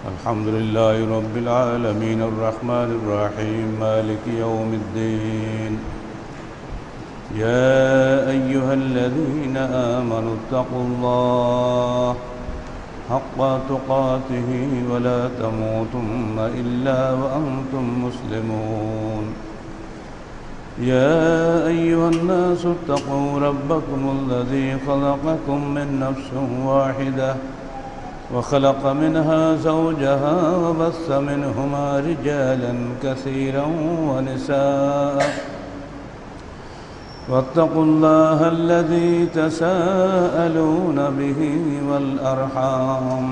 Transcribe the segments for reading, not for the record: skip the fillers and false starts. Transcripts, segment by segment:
الحمد لله رب العالمين الرحمن الرحيم مالك يوم الدين. يا أيها الذين آمنوا اتقوا الله حق تقاته ولا تموتن إلا وأنتم مسلمون. يا أيها الناس اتقوا ربكم الذي خلقكم من نفس واحدة وخلق منها زوجها وبث منهما رجالا كثيرا ونساء واتقوا الله الذي تساءلون به والأرحام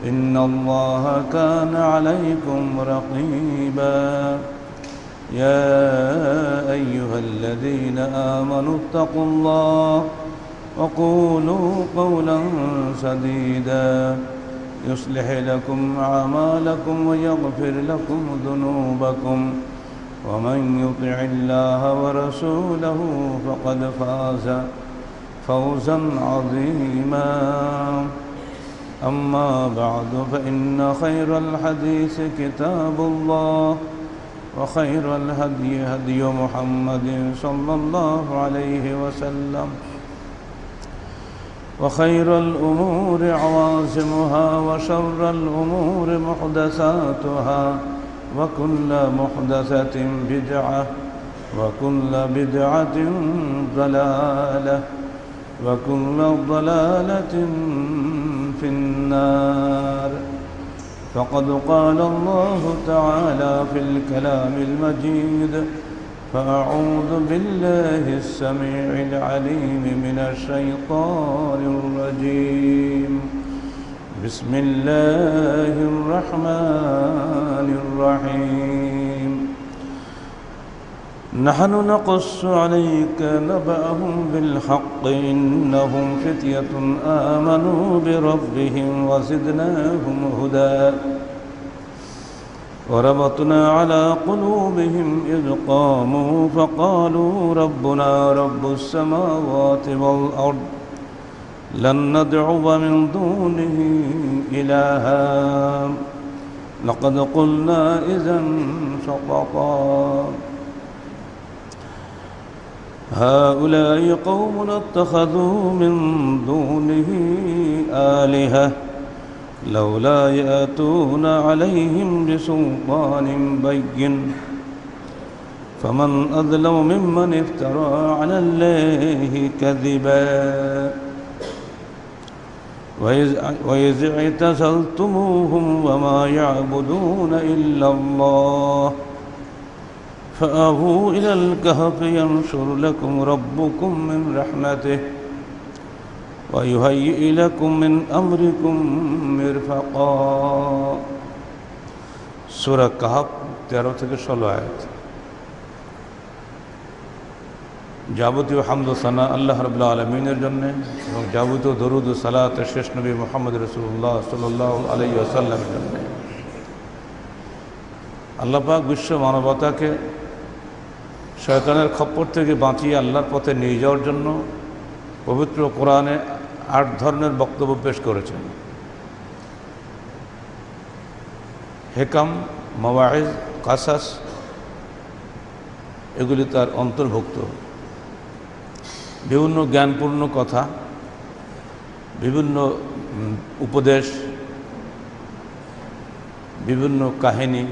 إن الله كان عليكم رقيبا. يا أيها الذين آمنوا اتقوا الله وقولوا قولا سديدا يصلح لكم أعمالكم ويغفر لكم ذنوبكم ومن يطع الله ورسوله فقد فاز فوزا عظيما. أما بعد فإن خير الحديث كتاب الله وخير الهدي هدي محمد صلى الله عليه وسلم وخير الأمور عوازمها وشر الأمور محدثاتها وكل محدثة بدعة وكل بدعة ضلالة وكل ضلالة في النار. فقد قال الله تعالى في الكلام المجيد: فأعوذ بالله السميع العليم من الشيطان الرجيم. بسم الله الرحمن الرحيم. نحن نقص عليك نبأهم بالحق إنهم فتية آمنوا بربهم وزدناهم هدى وربطنا على قلوبهم إذ قاموا فقالوا ربنا رب السماوات والأرض لن ندعو من دونه إلها لقد قلنا إذا شططا هؤلاء قوم اتخذوا من دونه آلهة لولا يأتون عليهم بسلطان بين فمن أظلم ممن افترى على الله كذبا وإذ اعتزلتموهم وما يعبدون إلا الله فآووا إلى الكهف ينشر لكم ربكم من رحمته ويهيئ لكم من أمركم مرفقا. সূরা কাহফ 13 থেকে 16 আয়াত। যাবতীয় হামদ ও সানা আল্লাহ রাব্বুল আলামিনের জন্য এবং যাবতীয় দরুদ ও সালাত শেষ নবী মুহাম্মদ রাসূলুল্লাহ সাল্লাল্লাহু আলাইহি ওয়াসাল্লামের জন্য। আল্লাহ পাক বিশ্ব মানবতাকে শয়তানের খপ্পর থেকে বাঁচিয়ে আল্লাহর পথে নিয়ে যাওয়ার জন্য পবিত্র কোরআনে 8 ধরনের বক্তব্য পেশ করেছেন। হেকাম, মাওয়াইজ, কাসাস এগুলি তার অন্তর্ভুক্ত। বিভিন্ন জ্ঞানপূর্ণ কথা, বিভিন্ন উপদেশ, বিভিন্ন কাহিনী,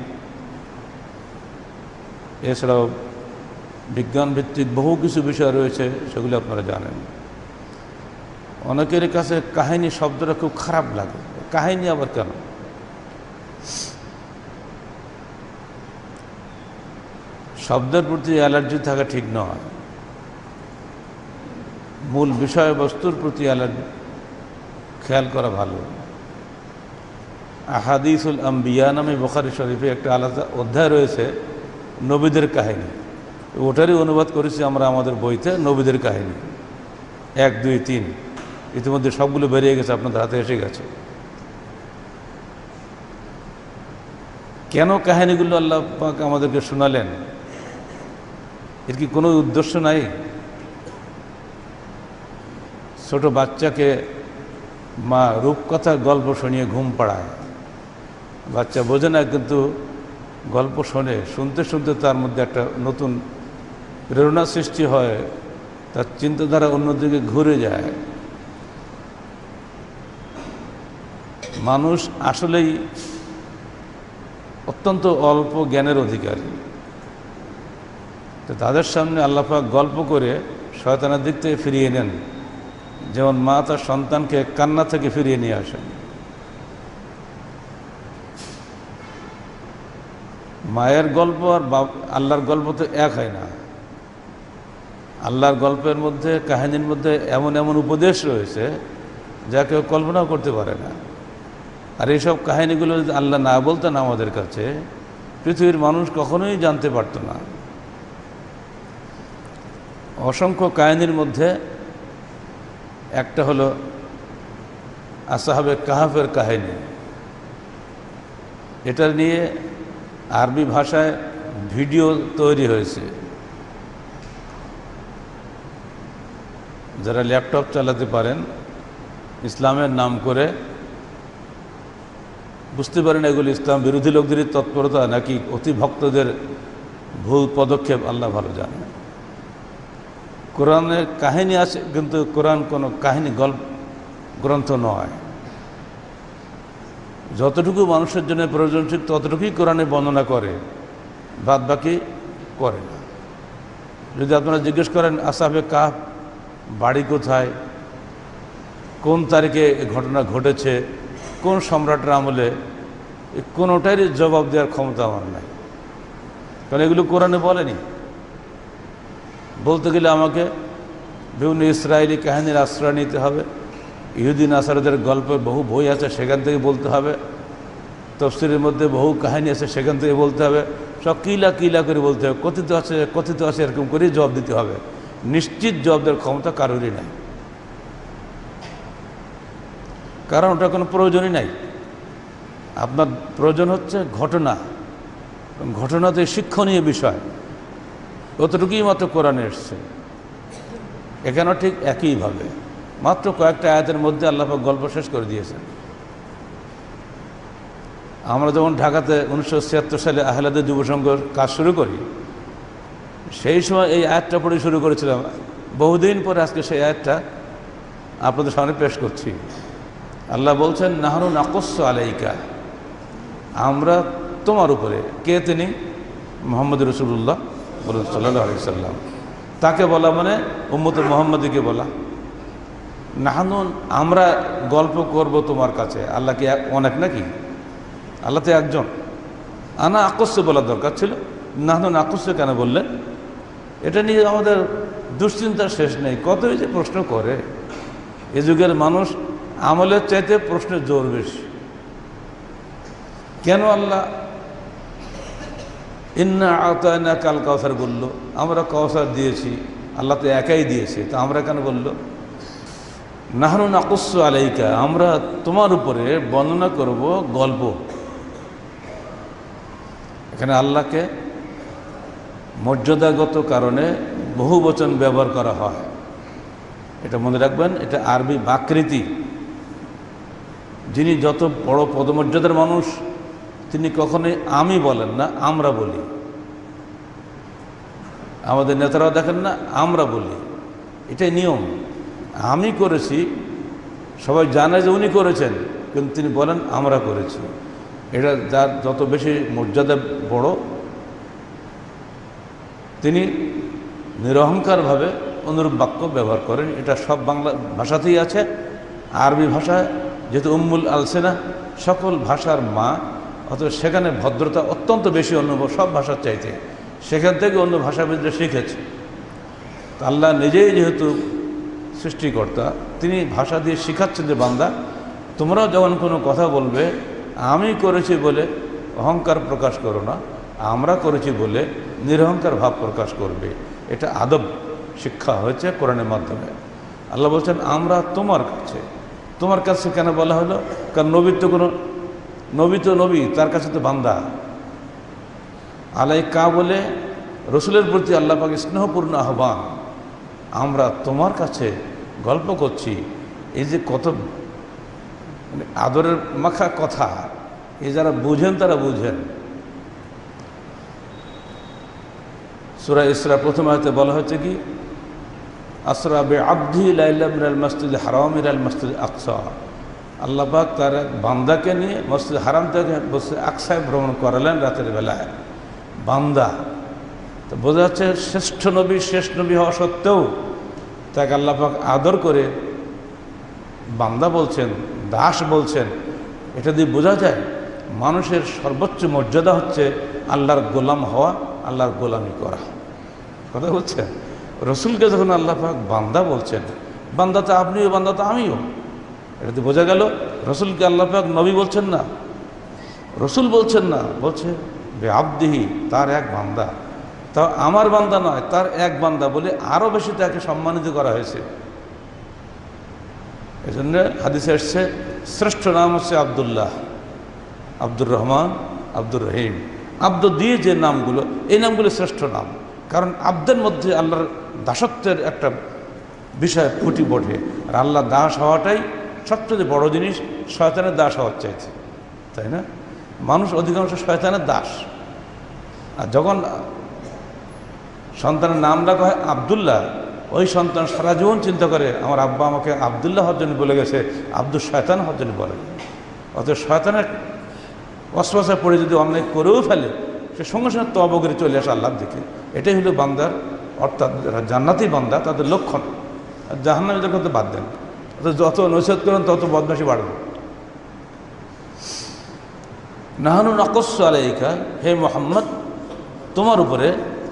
এছাড়াও বিজ্ঞানভিত্তিক বহু কিছু বিষয় রয়েছে, সেগুলি আপনারা জানেন। অনেকের কাছে কাহিনী শব্দটা খুব খারাপ লাগে। কাহিনী আবার কেন? শব্দের প্রতি অ্যালার্জি থাকা ঠিক নয়। মূল বিষয়বস্তুর প্রতি খেয়াল করা ভালো। আহাদিসুল আম্বিয়া নামে বুখারী শরীফে একটা আলাদা অধ্যায় রয়েছে নবীদের কাহিনী। ওটারই অনুবাদ করেছি আমরা আমাদের বইতে, নবীদের কাহিনী 1, 2, 3। ইতিমধ্যে সবগুলো বেরিয়ে গেছে, আপনাদের হাতে এসে গেছে। কেন কাহিনীগুলো আল্লাহ পাক আমাদেরকে শোনালেন? এর কি কোনো উদ্দেশ্য নাই? ছোট বাচ্চাকে মা রূপকথার গল্প শুনিয়ে ঘুম পাড়ায়, বাচ্চা বোঝে না, কিন্তু গল্প শোনে, শুনতে শুনতে তার মধ্যে একটা নতুন প্রেরণা সৃষ্টি হয়, তার চিন্তাধারা অন্যদিকে ঘুরে যায়। মানুষ আসলেই অত্যন্ত অল্প জ্ঞানের অধিকারী। তো তাদের সামনে আল্লাহ পাক গল্প করে শয়তানের দিক থেকে ফিরিয়ে নেন, যেমন মা তার সন্তানকে কান্না থেকে ফিরিয়ে নিয়ে আসেন। মায়ের গল্প আর আল্লাহর গল্প তো এক হয় না। আল্লাহর গল্পের মধ্যে, কাহিনীর মধ্যে এমন এমন উপদেশ রয়েছে যা কেউ কল্পনাও করতে পারে না। আর এইসব কাহিনীগুলো যদি আল্লাহ না বলতেন আমাদের কাছে, পৃথিবীর মানুষ কখনোই জানতে পারত না। অসংখ্য কাহিনীর মধ্যে একটা হলো আসহাবে কাহাফের কাহিনী। এটা নিয়ে আরবি ভাষায় ভিডিও তৈরি হয়েছে। যারা ল্যাপটপ চালাতে পারেন, ইসলামের নাম করে, বুঝতে পারেন এগুলি ইসলাম বিরোধী লোকদেরই তৎপরতা নাকি অতি ভক্তদের ভুল পদক্ষেপ, আল্লাহ ভালো জানে। কোরআনের কাহিনী আছে, কিন্তু কোরআন কোনো কাহিনী গল্প গ্রন্থ নয়। যতটুকু মানুষের জন্য প্রয়োজন ঠিক ততটুকুই কোরআনে বর্ণনা করে, বাদ বাকি করে না। যদি আপনারা জিজ্ঞেস করেন আসহাবে কাহফ বাড়ি কোথায়, কোন তারিখে ঘটনা ঘটেছে, কোন সম্রাটের আমলে, কোনোটারই জবাব দেওয়ার ক্ষমতা আমার নাই, কারণ এগুলো কোরআনে বলেনি। বলতে গেলে আমাকে বিভিন্ন ইসরায়েলি কাহিনীর আশ্রয় নিতে হবে, ইহুদি নাসারাদের গল্পের বহু বই আছে সেখান থেকে বলতে হবে, তফসিরের মধ্যে বহু কাহিনী আছে সেখান থেকে বলতে হবে, সব কিলা কিলা করে বলতে হবে, কথিত আছে এরকম করেই জবাব দিতে হবে। নিশ্চিত জবাব দেওয়ার ক্ষমতা কারোরই নাই, কারণ ওটা কোনো প্রয়োজনই নাই। আপনার প্রয়োজন হচ্ছে ঘটনা, ঘটনাতে শিক্ষণীয় বিষয়, অতটুকুই মাত্র কোরআনে এসছে। এখানেও ঠিক একইভাবে মাত্র কয়েকটা আয়াতের মধ্যে আল্লাহ পাক গল্প শেষ করে দিয়েছেন। আমরা যখন ঢাকাতে 1976 সালে আহলাদের যুব সংঘর কাজ শুরু করি, সেই সময় এই আয়াতটা পড়ে শুরু করেছিলাম। বহুদিন পরে আজকে সেই আয়াতটা আপনাদের সামনে পেশ করছি। আল্লাহ বলছেন, নাহনু নাকুসসু আলাইকা, আমরা তোমার উপরে। কে তিনি? মুহাম্মদ রাসূলুল্লাহ সাল্লাল্লাহু আলাইহি সাল্লাম। তাকে বলা মানে উম্মতে মুহাম্মাদীকে বলা। নাহনু, আমরা গল্প করব তোমার কাছে। আল্লাহ কি অনেক নাকি? আল্লাহ তো একজন। আনা আকুসসু বলার দরকার ছিল, নাহনু নাকুসসু কেন বললেন? এটা নিয়ে আমাদের দুশ্চিন্তার শেষ নেই। কতই যে প্রশ্ন করে। এ যুগের মানুষ আমলের চাইতে প্রশ্নের জোর বেশি। কেন আল্লাহ ইন্না আতায়না কাল কাউসার বলল? আমরা কাউসার দিয়েছি, আল্লাহ তো একাই দিয়েছে, তা আমরা কেন বলল? নাহনু নাকুসসু আলাইকা, আমরা তোমার উপরে বর্ণনা করব গল্প। এখানে আল্লাহকে মর্যাদাগত কারণে বহু বচন ব্যবহার করা হয়, এটা মনে রাখবেন। এটা আরবি বাকৃতি। যিনি যত বড় পদমর্যাদার মানুষ, তিনি কখনোই আমি বলেন না, আমরা বলি। আমাদের নেতারাও দেখেন না, আমরা বলি। এটাই নিয়ম। আমি করেছি, সবাই জানে যে উনি করেছেন, কিন্তু তিনি বলেন আমরা করেছি। এটা যার যত বেশি মর্যাদা বড়, তিনি নিরহংকারভাবে অনুরূপ বাক্য ব্যবহার করেন। এটা সব বাংলা ভাষাতেই আছে। আরবি ভাষায় যেহেতু উম্মুল আলসিনা, সকল ভাষার মা, অথবা সেখানে ভদ্রতা অত্যন্ত বেশি অন্য সব ভাষার চাইতে। সেখান থেকে অন্য ভাষাবিদরা শিখেছে। আল্লাহ নিজেই যেহেতু সৃষ্টিকর্তা, তিনি ভাষা দিয়ে শিখাচ্ছেন যে বান্দা, তোমরাও যখন কোনো কথা বলবে, আমি করেছি বলে অহংকার প্রকাশ করো না, আমরা করেছি বলে নিরহংকার ভাব প্রকাশ করবে। এটা আদব শিক্ষা হয়েছে কোরআনের মাধ্যমে। আল্লাহ বলছেন আমরা তোমার কাছে। তোমার কাছে কেন বলা হলো? কারণ নবীর তো কোনো নবী তো নবী, তার কাছে তো বান্দা। আলাইকা বলে রসুলের প্রতি আল্লাহ পাক স্নেহপূর্ণ আহ্বান। আমরা তোমার কাছে গল্প করছি। এই যে কত আদরের মাখা কথা, এই যারা বুঝেন তারা বুঝেন। সূরা ইসরা প্রথম আয়াতে বলা হচ্ছে কি, আসরা বিআবদি লাইলা মিনাল মাসজিদিল হারাম ইলাল মাসজিদিল আকসা। আল্লাহ পাক তার এক বান্দাকে নিয়ে মসজিদ হারাম থেকে মসজিদ আকসায় ভ্রমণ করালেন রাতের বেলায়। বান্দা তো বোঝা যাচ্ছে শ্রেষ্ঠ নবী, শেষ নবী হওয়া সত্ত্বেও তাকে আল্লাহ পাক আদর করে বান্দা বলছেন, দাস বলছেন। এটা দিয়ে বোঝা যায় মানুষের সর্বোচ্চ মর্যাদা হচ্ছে আল্লাহর গোলাম হওয়া, আল্লাহর গোলামি করা। কথা বলছে রসুলকে যখন আল্লাহ পাক বান্দা বলছেন, বান্দা তো আপনিও, বান্দা তো আমিও, এটাতে বোঝা গেল রসুলকে আল্লাহ পাক নবী বলছেন না, রসুল বলছেন না, বলছে বেআবদিহি, তার এক বান্দা। তা আমার বান্দা নয়, তার এক বান্দা বলে আরও বেশি তাকে সম্মানিত করা হয়েছে। এই জন্য হাদিসে এসছে শ্রেষ্ঠ নাম হচ্ছে আবদুল্লাহ, আব্দুর রহমান, আব্দুর রহিম। আব্দ দিয়ে যে নামগুলো, এই নামগুলো শ্রেষ্ঠ নাম, কারণ আব্দের মধ্যে আল্লাহর দাসত্বের একটা বিষয় ফুটি ওঠে। আর আল্লাহ দাস হওয়াটাই সবচেয়ে বড় জিনিস, শয়তানের দাস হওয়ার চাইছে, তাই না? মানুষ অধিকাংশ শয়তানের দাস। আর যখন সন্তানের নাম রাখা হয় আবদুল্লাহ, ওই সন্তান সারা জীবন চিন্তা করে আমার আব্বা আমাকে আবদুল্লাহ হওয়ার জন্য বলে গেছে, আব্দুল শয়তান হওয়ার জন্য বলে। অতএব শয়তানের ওয়াসওয়াসায় পড়ে যদি অন্যায় করেও ফেলে, সে সঙ্গে সঙ্গে তওবা করে চলে আসে আল্লাহর দিকে। এটাই হলো বান্দার, অর্থাৎ যারা জান্নাতি বান্দা তাদের লক্ষণ। আর জাহান্নামীদের কথা বাদ দেন, যত নসিহত করেন তত বদমাশি বাড়বে। নাহানু নাকুসসু আলাইকা, হে মুহাম্মদ তোমার উপরে,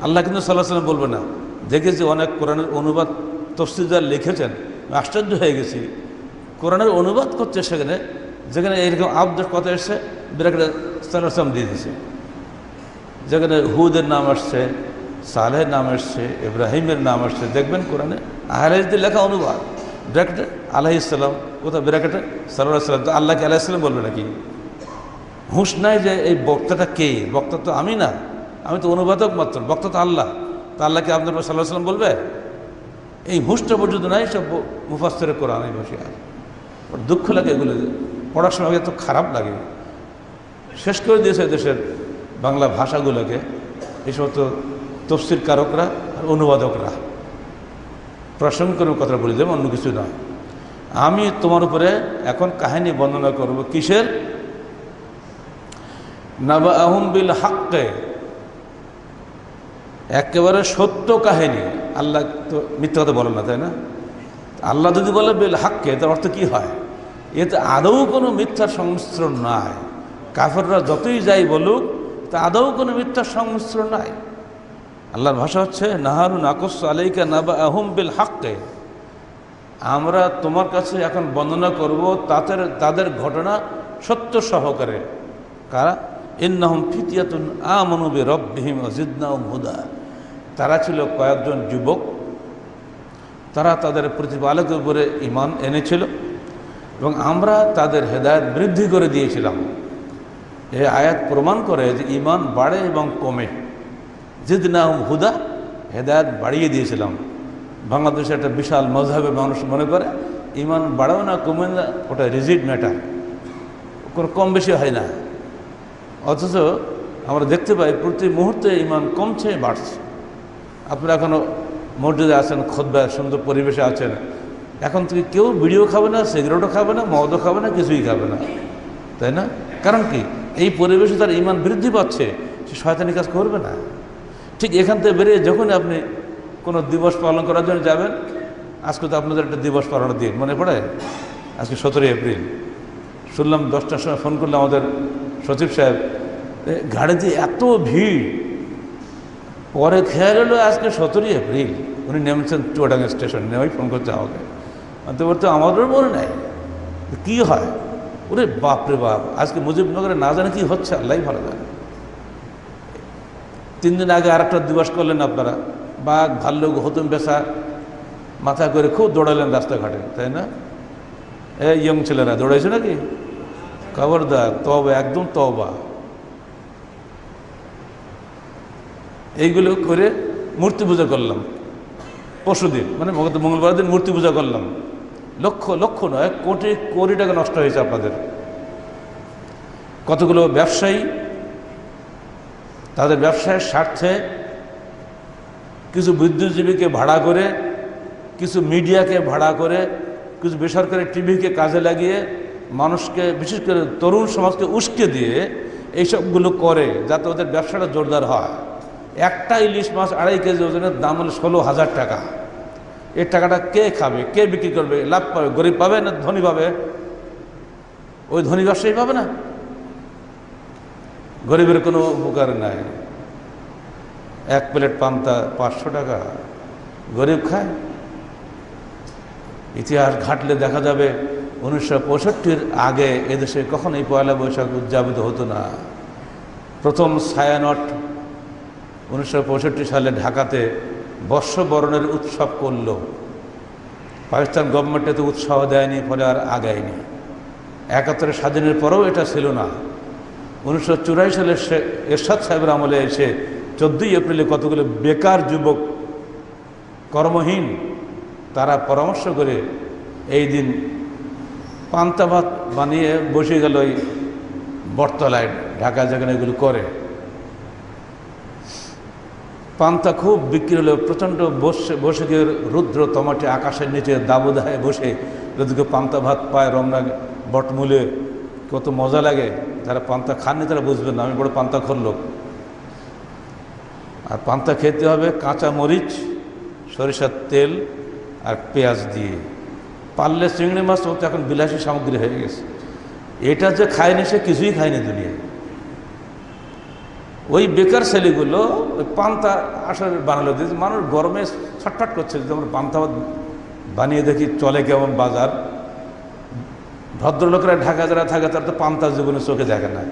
আল্লাহ কিন্তু সাল্লাল্লাহু আলাইহি ওয়াসাল্লাম বলবে না। দেখেছি অনেক কোরআনের অনুবাদ তফসিরদার লিখেছেন, আশ্চর্য হয়ে গেছি। কোরআনের অনুবাদ করছে সেখানে, যেখানে এইরকম আব্দের কথা এসছে ব্র্যাকেটে সাল্লাল্লাহু আলাইহি ওয়াসাল্লাম দিয়ে দিয়েছে। যেখানে হুদের নাম আসছে, সালেহের নাম আসছে, ইব্রাহিমের নাম আসছে, দেখবেন কোরআনে আহলাইসদের লেখা অনুবাদ ব্র্যাকেটে আলাইহিস সালাম, কোথাও ব্র্যাকেটে সাল্লাল্লাহু আলাইহি ওয়াসাল্লাম। তো আল্লাহকে আলাইহিস সালাম বলবে নাকি? হুঁশ নাই যে এই বক্তাটা কে? বক্তা তো আমি না, আমি তো অনুবাদক মাত্র, বক্তা তো আল্লাহ। তা আল্লাহকে আপনার সাল্লাল্লাহু আলাইহি ওয়াসাল্লাম বলবে? এই হুঁশটা পর্যন্ত নাই সব মুফাসসিরে কোরআন এই বসে আছে। দুঃখ লাগে এগুলো পড়ার সময়, এত খারাপ লাগে। শেষ করে দিয়েছে দেশের বাংলা ভাষাগুলোকে এই সমস্ত তফসির কারকরা আর অনুবাদকরা। প্রাসঙ্গিক কোনো কথা বলে দেব, অন্য কিছু নয়। আমি তোমার উপরে এখন কাহিনী বর্ণনা করব। কিসের? নাবাআহুম বিল হাক্কে, একেবারে সত্য কাহিনী। আল্লাহ তো মিথ্যা কথা বলেন না, তাই না? আল্লাহ যদি বলে বিল হাক্কে, তার অর্থ কী হয়? এতে আদৌ কোনো মিথ্যার সংমিশ্রণ নাই। কাফেররা যতই যাই বলুক, তা আদৌ কোনো মিথ্যার সংমিশ্রণ নাই। আল্লাহর ভাষা হচ্ছে নাহানু নাকুসসু আলাইকা নাবাআহুম বিল হাক্কে, আমরা তোমার কাছে এখন বর্ণনা করব তাদের ঘটনা সত্য সহকারে। কারা? ইন্নাহুম ফিতয়াতুন আমানু বিরাব্বিহিম ওয়া জিদনাহুম হুদা, তারা ছিল কয়েকজন যুবক, তারা তাদের প্রতিপালকের উপরে ঈমান এনেছিল এবং আমরা তাদের হেদায়েত বৃদ্ধি করে দিয়েছিলাম। এই আয়াত প্রমাণ করে যে ঈমান বাড়ে এবং কমে। জিদনাহুম হুদা, হেদায়েত বাড়িয়ে দিয়েছিলাম। বাংলাদেশে একটা বিশাল মযহাবে মানুষ মনে করে ঈমান বাড়াও না কমে না, ওটা রিজিড ম্যাটার, কোনো কম বেশি হয় না। অথচ আমরা দেখতে পাই প্রতি মুহূর্তে ঈমান কমছে বাড়ছে। আপনারা এখনও মসজিদে আছেন, খুতবায় সুন্দর পরিবেশে আছেন, এখন থেকে কেউ বিড়িও খাবে না, সিগারেটও খাবে না, মদও খাবে না, কিছুই খাবে না, তাই না? কারণ কি? এই পরিবেশে তার ঈমান বৃদ্ধি পাচ্ছে, সে শয়তানি কাজ করবে না। ঠিক এখান থেকে বেরিয়ে যখনই আপনি কোনো দিবস পালন করার জন্য যাবেন, আজকে তো আপনাদের একটা দিবস পালনের দিন মনে পড়ে, আজকে 17 এপ্রিল। শুনলাম 10টার সময় ফোন করলে আমাদের সচিব সাহেব, গাড়িতে এত ভিড়, পরে খেয়াল হলো আজকে 17 এপ্রিল। উনি নেমেছেন চুয়াডাঙ্গা স্টেশন, নেমেই ফোন করছে আমাকে। তো বলতে আমাদেরও মনে নাই কী হয়। ওরে বাপরে বাপ, আজকে মুজিবনগরে না জানে কি হচ্ছে, আল্লাহই ভালো জানে। 3 দিন আগে আরেকটা দিবস করলেন আপনারা, বাঘ ভাল্লুক হতুম বেসা মাথা করে খুব দৌড়ালেন রাস্তাঘাটে, তাই না? এই ইয়ং ছেলেরা দৌড়াইছে নাকি? খবরদার, তওবা, একদম তওবা। এইগুলো করে মূর্তি পূজা করলাম পরশুদিন, মানে মঙ্গলবার দিন মূর্তি পূজা করলাম। লক্ষ লক্ষ নয়, কোটি কোটি টাকা নষ্ট হয়েছে আপনাদের। কতগুলো ব্যবসায়ী তাদের ব্যবসায়ের স্বার্থে কিছু বুদ্ধিজীবীকে ভাড়া করে, কিছু মিডিয়াকে ভাড়া করে, কিছু বেসরকারি টিভিকে কাজে লাগিয়ে মানুষকে, বিশেষ করে তরুণ সমাজকে উস্কে দিয়ে এইসবগুলো করে যাতে ওদের ব্যবসাটা জোরদার হয়। একটা ইলিশ মাছ 2.5 কেজি ওজনের দাম হলো 16,000 টাকা। এই টাকাটা কে খাবে, কে বিক্রি করবে, লাভ পাবে? গরিব পাবে না ধনী পাবে? ওই ধনী ব্যবসায়ী পাবে না। গরিবের কোনো উপকার নাই। 1 প্লেট পান্তা 500 টাকা, গরিব খায়। ইতিহাস ঘাটলে দেখা যাবে 1965-র আগে এদেশে কখনোই পয়লা বৈশাখ উদযাপিত হতো না। প্রথম ছায়ানট 1965 সালে ঢাকাতে বর্ষবরণের উৎসব করল। পাকিস্তান গভর্নমেন্ট এতে উৎসাহ দেয়নি, ফলে আর আগায়নি। 71 স্বাধীনের পরেও এটা ছিল না। 1984 সালে এরশাদ সাহেবের আমলে এসে 14ই এপ্রিলে কতগুলো বেকার যুবক, কর্মহীন, তারা পরামর্শ করে এই দিন পান্তা ভাত বানিয়ে বসে গেল ওই বটতলায়, ঢাকায় যেখানে এগুলো করে। পান্তা খুব বিক্রি হলো, প্রচণ্ড বসে গিয়ে রুদ্র তমাটে আকাশের নিচে দাবদাহে বসে যদি কেউ পান্তা ভাত পায় রমনা বটমূলে, কত মজা লাগে। যারা পান্তা খাননি তারা বুঝবেন না, আমি বড় পান্তা খোর লোক। আর পান্তা খেতে হবে কাঁচা মরিচ, সরিষার তেল আর পেঁয়াজ দিয়ে। পারলে চিংড়ি মাছ মতো এখন বিলাসী সামগ্রী হয়ে গেছে। এটা যে খায়নি সে কিছুই খায়নি দুনিয়ায়। ওই বেকার ছেলেগুলো ওই পান্তা আসলে বানালো দিয়ে মানুষ গরমে ছটফট করছে, যদি আমরা পান্তা বানিয়ে দেখি চলে কেমন বাজার। ভদ্রলোকেরা ঢাকা যারা থাকে তারা তো পান্তা জীবনে চোখে দেখে না।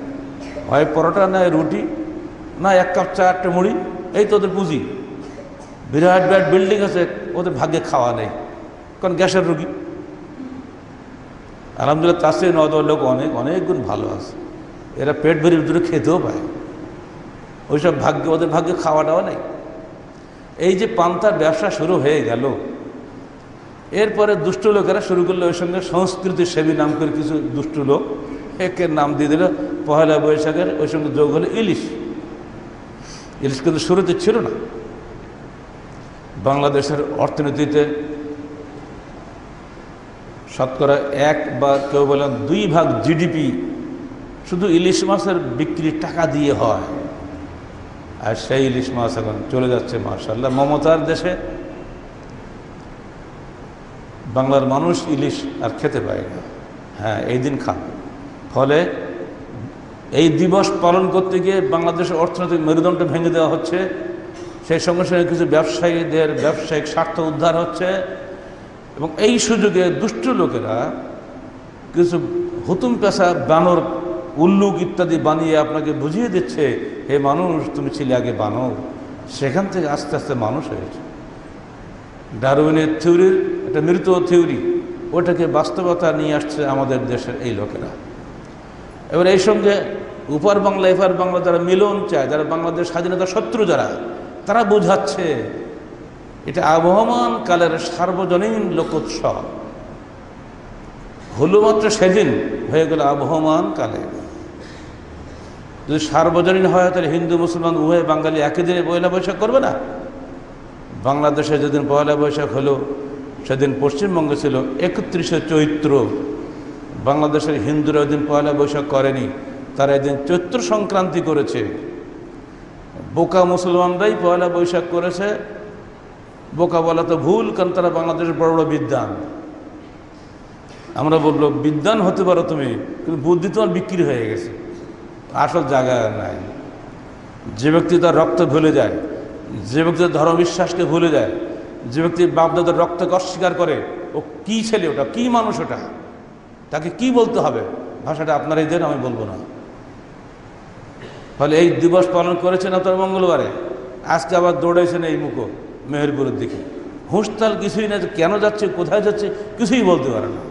হয় পরোটা, না রুটি, না 1 কাপ চা, 1টা মুড়ি, এই তো ওদের পুঁজি। বিরাট বিরাট বিল্ডিং আছে, ওদের ভাগ্যে খাওয়া নেই, কারণ গ্যাসের রুগী। আলহামদুলিল্লাহ তার চেয়ে নদর লোক অনেক অনেক গুণ ভালো আছে, এরা পেট ভরে ভিতরে খেতেও পায়। ওইসব ভাগ্যে, ওদের ভাগ্যে খাওয়া দাওয়া নেই। এই যে পান্তার ব্যবসা শুরু হয়ে গেল, এরপরে দুষ্ট লোকেরা শুরু করলো ওই সঙ্গে সংস্কৃতি সেবী নাম করে কিছু দুষ্ট লোক একের নাম দিয়ে দিল পয়লা বৈশাখের, ওই সঙ্গে যোগ হলো ইলিশ। ইলিশ কিন্তু শুরুতে ছিল না। বাংলাদেশের অর্থনীতিতে শতকরা 1 বা কেউ বলেন 2 ভাগ জিডিপি শুধু ইলিশ মাছের বিক্রির টাকা দিয়ে হয়। আর সেই ইলিশ মাছ এখন চলে যাচ্ছে মাশাআল্লাহ মমতার দেশে। বাংলার মানুষ ইলিশ আর খেতে পায় না। হ্যাঁ, এই দিন খান। ফলে এই দিবস পালন করতে গিয়ে বাংলাদেশের অর্থনৈতিক মেরুদণ্ড ভেঙে দেওয়া হচ্ছে। সেই সঙ্গে সঙ্গে কিছু ব্যবসায়ীদের ব্যবসায়িক স্বার্থ উদ্ধার হচ্ছে, এবং এই সুযোগে দুষ্ট লোকেরা কিছু হুতুম পেশা, বানর, উল্লুক ইত্যাদি বানিয়ে আপনাকে বুঝিয়ে দিচ্ছে, হে মানুষ তুমি ছিলে আগে বানর। সেখান থেকে আস্তে আস্তে মানুষ হয়েছে। ডারউইনের থিওরির একটা মৃত থিওরি, ওটাকে বাস্তবতা নিয়ে আসছে আমাদের দেশের এই লোকেরা। এবার এই সঙ্গে উপার বাংলা এপার বাংলা যারা মিলন চায়, যারা বাংলাদেশ স্বাধীনতার শত্রু, যারা, তারা বোঝাচ্ছে এটা আবহমান কালের সার্বজনীন লোকোৎসব। হলো মাত্র সেদিন, হয়ে গেল আবহমান কালে। যদি সার্বজনীন হয় তাহলে হিন্দু মুসলমান উভয় বাঙালি একই দিনে পয়লা বৈশাখ করবে না। বাংলাদেশে যেদিন পয়লা বৈশাখ হলো সেদিন পশ্চিমবঙ্গে ছিল 31শে চৈত্র। বাংলাদেশের হিন্দুরা ওই দিন পয়লা বৈশাখ করেনি, তারা এদিন চৈত্র সংক্রান্তি করেছে। বোকা মুসলমানরাই পয়লা বৈশাখ করেছে। বোকা বলা তো ভুল, কারণ তারা বাংলাদেশের বড় বড় বিদ্বান। আমরা বললো বিদ্বান হতে পারো তুমি, কিন্তু বুদ্ধি তোমার বিক্রি হয়ে গেছে, আসল জায়গা নাই। যে ব্যক্তি তার রক্ত ভুলে যায়, যে ব্যক্তি তার ধর্মবিশ্বাসকে ভুলে যায়, যে ব্যক্তি বাপদাদার রক্তকে অস্বীকার করে, ও কি ছেলে, ওটা কি মানুষ, ওটা তাকে কি বলতে হবে? ভাষাটা আপনারাই দেন, আমি বলবো না। ফলে এই দিবস পালন করেছেন আপনার মঙ্গলবারে, আজকে আবার দৌড়াইছেন এই মুখো মেহেরপুরের দিকে। হুঁশতাল কিছুই না, কেন যাচ্ছে, কোথায় যাচ্ছে, কিছুই বলতে পারে না।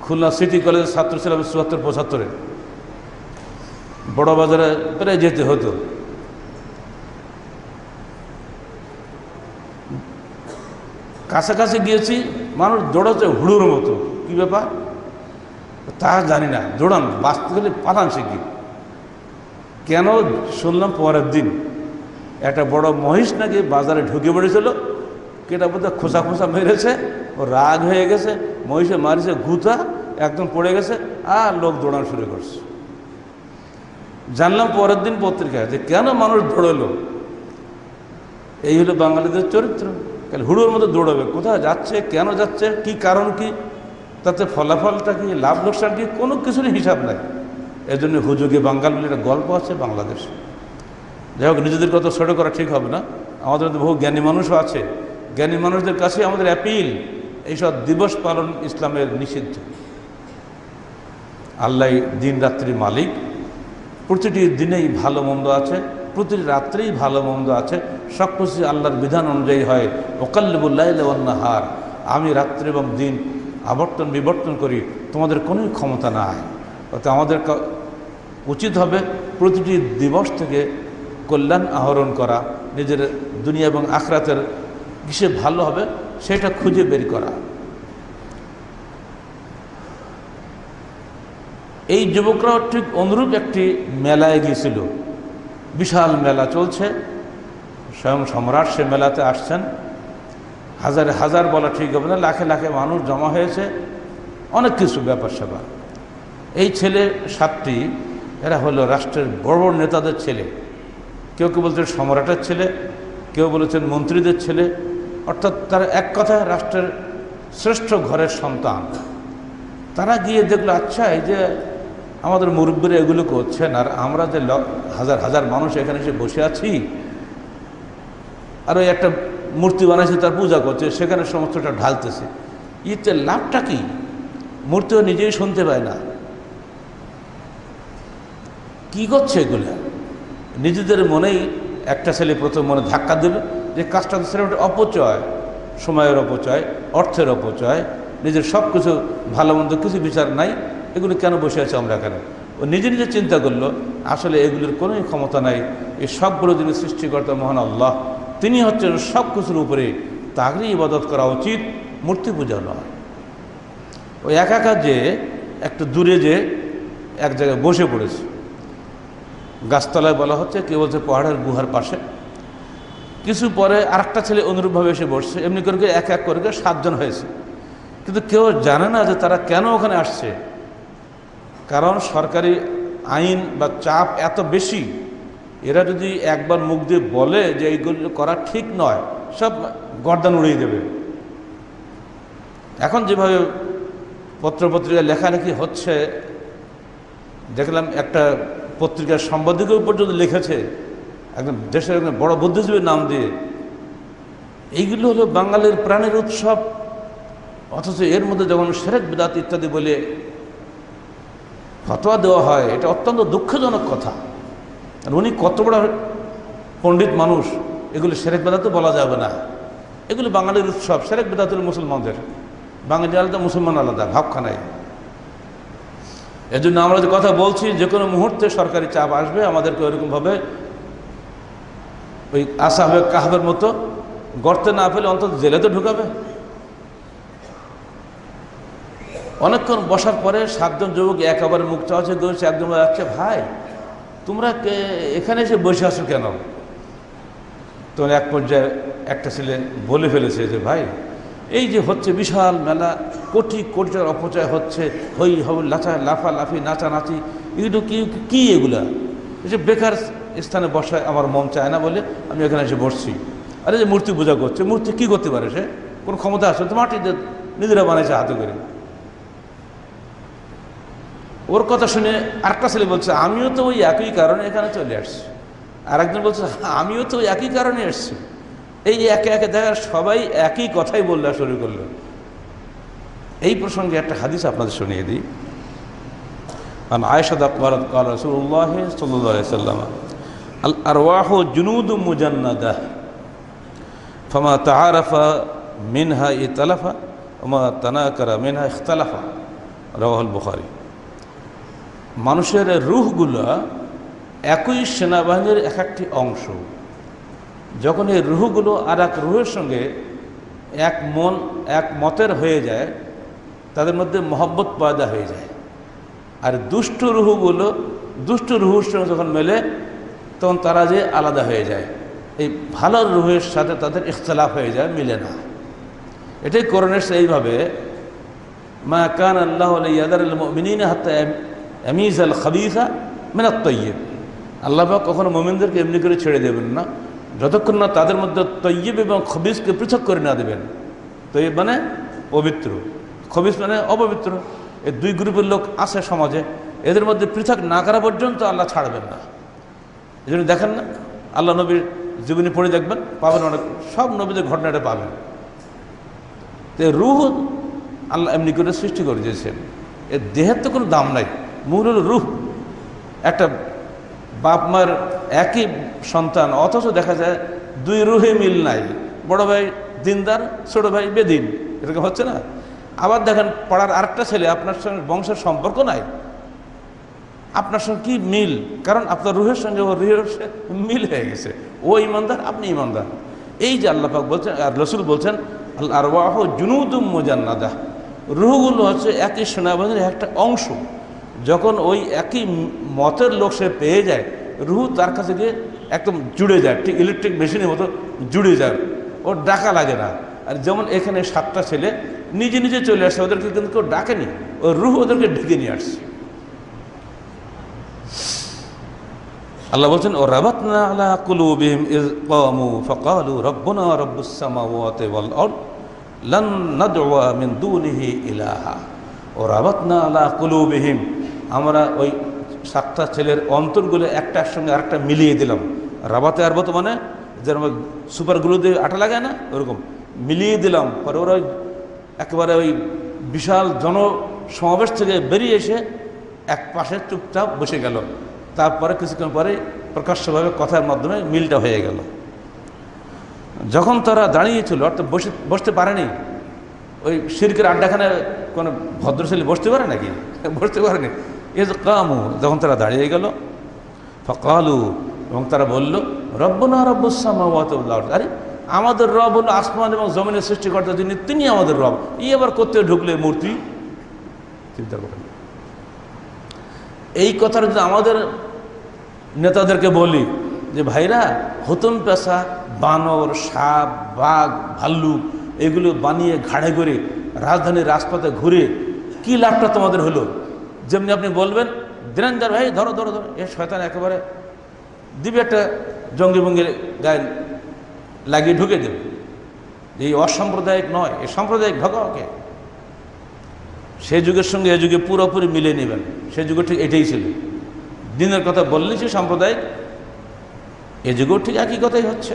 খুলনা সিটি কলেজের ছাত্র ছিলাম 74-75-এ, বড় বাজারে প্রায় যেতে হতো। কাছাকাছি গিয়েছি, মানুষ দৌড়াচ্ছে হুড়ুর মতো। কি ব্যাপার? তা জানি না, দৌড়ান, বাঁচতে গেলে পালান সে কি। কেন শুনলাম পরের দিন একটা বড় মহিষ নাকি বাজারে ঢুকে পড়েছিল, কেটা বোধহয় খোসা খোসা মেরেছে, ও রাগ হয়ে গেছে, মহিষে মারিছে ঘুতা, একদম পড়ে গেছে, আর লোক দৌড়ানো শুরু করছে। জানলাম পরের দিন পত্রিকায় যে কেন মানুষ দৌড়লো। এই হলো বাঙালিদের চরিত্র, কাল হুড়োর মতো দৌড়াবে, কোথায় যাচ্ছে, কেন যাচ্ছে, কি কারণ, কি তাতে ফলাফলটা কি, লাভ লোকসান কি, কোনো কিছুরই হিসাব নাই। এই জন্য হুজুগে বাঙ্গাল বলে একটা গল্প আছে বাংলাদেশে। যাই হোক, নিজেদের কথা ছোটো করা ঠিক হবে না, আমাদের মধ্যে বহু জ্ঞানী মানুষও আছে। জ্ঞানী মানুষদের কাছে আমাদের অ্যাপিল, এইসব দিবস পালন ইসলামের নিষিদ্ধ। আল্লাহ দিন রাত্রি মালিক, প্রতিটি দিনেই ভালো মন্দ আছে, প্রতিটি রাত্রেই ভালো মন্দ আছে, সব কিছু আল্লাহর বিধান অনুযায়ী হয়। ওকাল্লিবুল লাইল ওয়ান নাহার, আমি রাত্রি এবং দিন আবর্তন বিবর্তন করি, তোমাদের কোনো ক্ষমতা নাই। অর্থাৎ আমাদের উচিত হবে প্রতিটি দিবস থেকে কল্যাণ আহরণ করা, নিজের দুনিয়া এবং আখরাতের কিসে ভালো হবে সেটা খুঁজে বের করা। এই যুবকরাও ঠিক অনুরূপ একটি মেলায় গিয়েছিল, বিশাল মেলা চলছে, স্বয়ং সম্রাট সে মেলাতে আসছেন, হাজারে হাজার বলা ঠিক হবে না, লাখে লাখে মানুষ জমা হয়েছে, অনেক কিছু ব্যাপার স্যাপার। এই ছেলে সাতটি, এরা হলো রাষ্ট্রের বড় বড় নেতাদের ছেলে, কেউ কেউ বলছেন সম্রাটের ছেলে, কেউ বলেছেন মন্ত্রীদের ছেলে, অর্থাৎ তারা এক কথায় রাষ্ট্রের শ্রেষ্ঠ ঘরের সন্তান। তারা গিয়ে দেখলো, আচ্ছা এই যে আমাদের মুরব্বীরা এগুলো করছেন, আর আমরা যে হাজার হাজার মানুষ এখানে এসে বসে আছি, আর ওই একটা মূর্তি বানাইছে তার পূজা করছে, সেখানে সমস্তটা ঢালতেছে, ইতে লাভটা কি? মূর্তিও নিজেই শুনতে পায় না, কি করছে এগুলো? নিজেদের মনেই একটা ছেলে প্রথম মনে ধাক্কা দেবে যে কাজটা ছেলে ওটা অপচয়, সময়ের অপচয়, অর্থের অপচয়, নিজের সব কিছু ভালো মন্দ কিছু বিচার নাই, এগুলো কেন বসে আছে আমরা কেন? ও নিজে নিজে চিন্তা করলো আসলে এগুলোর কোনোই ক্ষমতা নাই, এই সবগুলো যিনি সৃষ্টিকর্তা মহান আল্লাহ, তিনি হচ্ছেন সব কিছুর উপরে, তাগরি ইবাদত করা উচিত, মূর্তি পূজা নয়। ওই একা যে একটু দূরে যে এক জায়গায় বসে পড়েছে, গাছতলায় বলা হচ্ছে, কেউ বলছে পাহাড়ের গুহার পাশে। কিছু পরে আরেকটা ছেলে অনুরূপভাবে এসে বসছে, এমনি করে এক এক করে 7 জন হয়েছে, কিন্তু কেউ জানে না যে তারা কেন ওখানে আসছে। কারণ সরকারি আইন বা চাপ এত বেশি, এরা যদি একবার মুখ দিয়ে বলে যে এইগুলো করা ঠিক নয়, সব গর্দান উড়িয়ে দেবে। এখন যেভাবে পত্রপত্রিকা লেখালেখি হচ্ছে, দেখলাম একটা পত্রিকার সম্পাদকের উপর যদি লিখেছে একদম দেশের একদম বড় বুদ্ধিজীবীর নাম দিয়ে, এইগুলো হলো বাঙালির প্রাণের উৎসব, অথচ এর মধ্যে যখন শিরক বিদআত ইত্যাদি বলে ফতোয়া দেওয়া হয়, এটা অত্যন্ত দুঃখজনক কথা। আর উনি কত বড় পণ্ডিত মানুষ, এগুলো শিরক বিদআত তো বলা যাবে না, এগুলো বাঙালির উৎসব। শিরক বিদআত হলো মুসলমানদের, বাঙালি আলাদা, মুসলমান আলাদা, ভাবখানায়। এজন্য আমরা যে কথা বলছি, যে কোনো মুহূর্তে সরকারি চাপ আসবে, আমাদেরকে ওইরকমভাবে ওই আসহাবে কাহফের মতো গর্তে না ফেলে অন্তত জেলে তো ঢুকাবে। অনেকক্ষণ বসার পরে 7 জন যুবক একেবারে মুখ চাওয়াচ্ছে গেছে, একদম যাচ্ছে, ভাই তোমরা এখানে এসে বসে আসো কেন? তোমার এক পর্যায়ে একটা ছেলে বলে ফেলেছে যে ভাই, এই যে হচ্ছে বিশাল মেলা, কোটি কোটি টাকার অপচয় হচ্ছে, হই হই লাফালাফি নাচানাচি, এগুলো কি এগুলা? এই যে বেকার স্থানে বসায় আমার মন চায় না বলে আমি এখানে এসে বসছি। আরে যে মূর্তি পূজা করছে, মূর্তি কি করতে পারে? সে কোনো ক্ষমতা আছে? তো মাটি নিজেরা বানাইছে হাতে করে। ওর কথা শুনে আরেকটা ছেলে বলছে, আমিও তো ওই একই কারণে এখানে চলে আসছি। আর একজন বলছে, আমিও তো ওই একই কারণে এসছি। এই একে একে দেখার সবাই একই কথাই বললা শুরু করলো। এই প্রসঙ্গে একটা হাদিস আপনাদের শুনিয়ে দিই। আন আয়েশা قالت قال رسول الله صلى الله عليه وسلم الارواح جنود مجنده فما تعارف منها ائتلف وما تناكر منها اختلف رواه البخاري। মানুষের রূহগুলো একই সেনাবাহিনীর এক একটি অংশ। যখন এই রূহগুলো আর এক রূহের সঙ্গে এক মতের হয়ে যায়, তাদের মধ্যে মহব্বত পয়দা হয়ে যায়। আর দুষ্ট রুহগুলো দুষ্ট রুহুর সঙ্গে যখন মেলে তখন তারা যে আলাদা হয়ে যায়, এই ভালো রুহের সাথে তাদের ইখতিলাফ হয়ে যায়, মিলে না। এটাই কোরআনের এইভাবে মা কান আল্লাহু লিয়াযারাল মুমিনিনা হাত্তা ইয়ামিজাল খাবিসা মিনাত তাইয়্যিব। আল্লাহ পাক কখনো মুমিনদেরকে এমনি করে ছেড়ে দেবেন না যতক্ষণ না তাদের মধ্যে তাইয়্যিব এবং খবিসকে পৃথক করে না দেবেন। তাইয়্যিব মানে পবিত্র, খবিস মানে অপবিত্র। এই দুই গ্রুপের লোক আছে সমাজে, এদের মধ্যে পৃথক না করা পর্যন্ত আল্লাহ ছাড়বেন না। এই জন্য দেখেন না, আল্লাহ নবীর জীবনী পড়ে দেখবেন, পাবেন অনেক, সব নবীদের ঘটনাটা পাবেন। তো রুহ আল্লাহ এমনি করে সৃষ্টি করে দিয়েছেন। এর দেহের তো কোনো দাম নাই, মূল হল রুহ। একটা বাপ মার একই সন্তান, অথচ দেখা যায় দুই রুহে মিল নাই। বড় ভাই দিনদার, ছোট ভাই বেদিন, এরকম হচ্ছে না? আবার দেখেন পাড়ার আরেকটা ছেলে আপনার সঙ্গে বংশের সম্পর্ক নাই, আপনার সঙ্গে কি মিল? কারণ আপনার রুহের সঙ্গে ও রুহের মিল হয়ে গেছে। ও ইমানদার, আপনি ইমানদার। এই যে আল্লাহ পাক বলছেন আর রসুল বলছেন আল আরওয়াহ জুনুদুম মুজান্নাদাহ, রুহগুলো হচ্ছে একই সেনাবাহিনীর একটা অংশ। যখন ওই একই মতের লোক সে পেয়ে যায়, রুহ তার কাছে গিয়ে একদম জুড়ে যায়, ঠিক ইলেকট্রিক মেশিনের মতো জুড়ে যায়, ওর ডাকা লাগে না। আর যেমন এখানে 7টা ছেলে নিজে নিজে চলে আসছে, ওদেরকে কিন্তু কেউ ডাকেনি, ওই রুহ ওদেরকে ডেকে নিয়ে আসছে। আল্লাহ বলছেন ও রাবাতনা আলা কুলুবিহিম ইয ক্বামু ফাকালু রাব্বুনা রাব্বুস সামাওয়াতি ওয়াল আরদ লান নাদউয়া মিন দুনিহি ইলাহা। ও রাবাতনা আলা কুলুবিহিম, আমরা ওই 7টা ছেলের অন্তরগুলো একটার সঙ্গে আরেকটা মিলিয়ে দিলাম। রাবাতে আরবত মানে যেরকম সুপার গ্লু দিয়ে আটা লাগায় না, ওরকম মিলিয়ে দিলাম। পরে ওরা একেবারে ওই বিশাল জনসমাবেশ থেকে বেরিয়ে এসে এক পাশে চুপচাপ বসে গেল। তারপরে কিছুক্ষণ পরে প্রকাশ্যভাবে কথার মাধ্যমে মিলটা হয়ে গেল। যখন তারা দাঁড়িয়েছিল, অর্থাৎ বসতে পারেনি, ওই শিরকের আড্ডাখানে কোনো ভদ্রশালী বসতে পারে নাকি? বসতে পারেনি। ইয ক্বামু, যখন তারা দাঁড়িয়ে গেল, ফাকালু, এবং তারা বলল রব্বুনা রাব্বুস সামাওয়াতি ওয়াল আরদ, আরে আমাদের রব হলো আসমান এবং জমিনের সৃষ্টিকর্তা, যিনি, তিনি আমাদের রব। এই আবার করতে ঢুকলে মূর্তি। চিন্তা করেন, এই কথাটা যদি আমাদের নেতাদেরকে বলি যে ভাইরা, হতম পেশা বানর, সাপ, বাঘ, ভাল্লুক এগুলো বানিয়ে ঘাড়ে করে রাজধানীর রাজপথে ঘুরে কি লাভটা তোমাদের হলো? যেমনি আপনি বলবেন দিনাঞ্জার ভাই ধরো ধরো ধরো, এ শয়তান একেবারে দিবে একটা জঙ্গি ভঙ্গির গায়ে লাগিয়ে ঢুকে দেবে। এই অসাম্প্রদায়িক নয়, এই সাম্প্রদায়িক ভগাকে সে যুগের সঙ্গে এ যুগে পুরোপুরি মিলিয়ে নেবেন। সে যুগে ঠিক এটাই ছিল, দিনের কথা বললেই সে সাম্প্রদায়িক, এ যুগেও ঠিক একই কথাই হচ্ছে।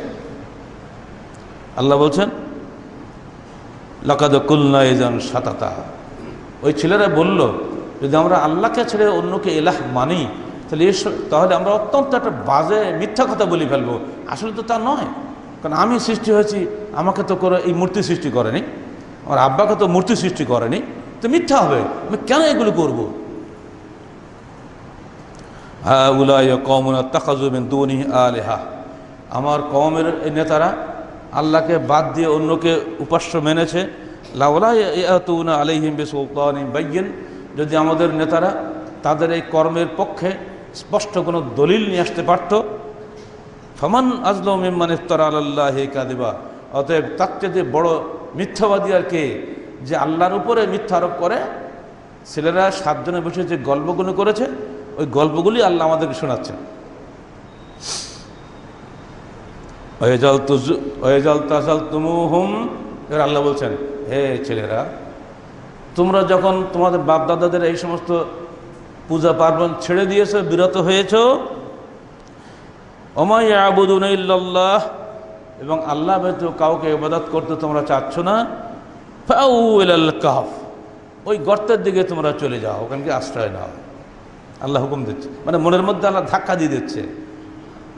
আল্লাহ বলছেন লাকাদ কুলনা ইযান শাতাতা, ওই ছেলেরা বলল যদি আমরা আল্লাহকে ছেড়ে অন্যকে ইলাহ মানি তাহলে আমরা অত্যন্ত একটা বাজে মিথ্যা কথা বলে ফেলবো। আসলে তো তা নয়, কারণ আমি সৃষ্টি হয়েছি, আমাকে তো করে এই মূর্তি সৃষ্টি করেনি, আমার আব্বাকে তো মূর্তি সৃষ্টি করেনি, তো মিথ্যা হবে, আমি কেন এগুলো করবো? হাউলাই কওমুন ইত্তাখাযু মিন দুনিহি আলিহা, আমার কওমের এই নেতারা আল্লাহকে বাদ দিয়ে অন্যকে উপাস্য মেনেছে। লাউলা ইয়াতুনা আলাইহিম বিসুলতানিন বাইয়িন, যদি আমাদের নেতারা তাদের এই কর্মের পক্ষে স্পষ্ট কোনো দলিল নিয়ে আসতে পারত। ফামান আযলামু মিম্মান ইফতারা আলাল্লাহি কাযিবা, অতএব তার চেয়ে বড় মিথ্যাবাদী আর কে, যে আল্লাহর উপরে মিথ্যা আরোপ করে। ছেলেরা 7 জনে বসে যে গল্পগুলো করেছে, ওই গল্পগুলি আল্লাহ আমাদেরকে শোনাচ্ছেন। এবার আল্লাহ বলছেন, হে ছেলেরা, তোমরা যখন তোমাদের বাপদাদাদের এই সমস্ত পূজা পার্বণ ছেড়ে দিয়েছো, বিরত হয়েছ, ওমা ইয়াবুদুনা ইল্লাল্লাহ, এবং আল্লাহ ব্যতীত কাউকে ইবাদত করতে তোমরা চাচ্ছ না, ফাউ ইলাল কাহফ, ওই গর্তের দিকে তোমরা চলে যাও, ওখানকে আশ্রয় নাও। আল্লাহ হুকুম দিচ্ছে, মানে মনের মধ্যে আল্লাহ ধাক্কা দিয়ে দিচ্ছে।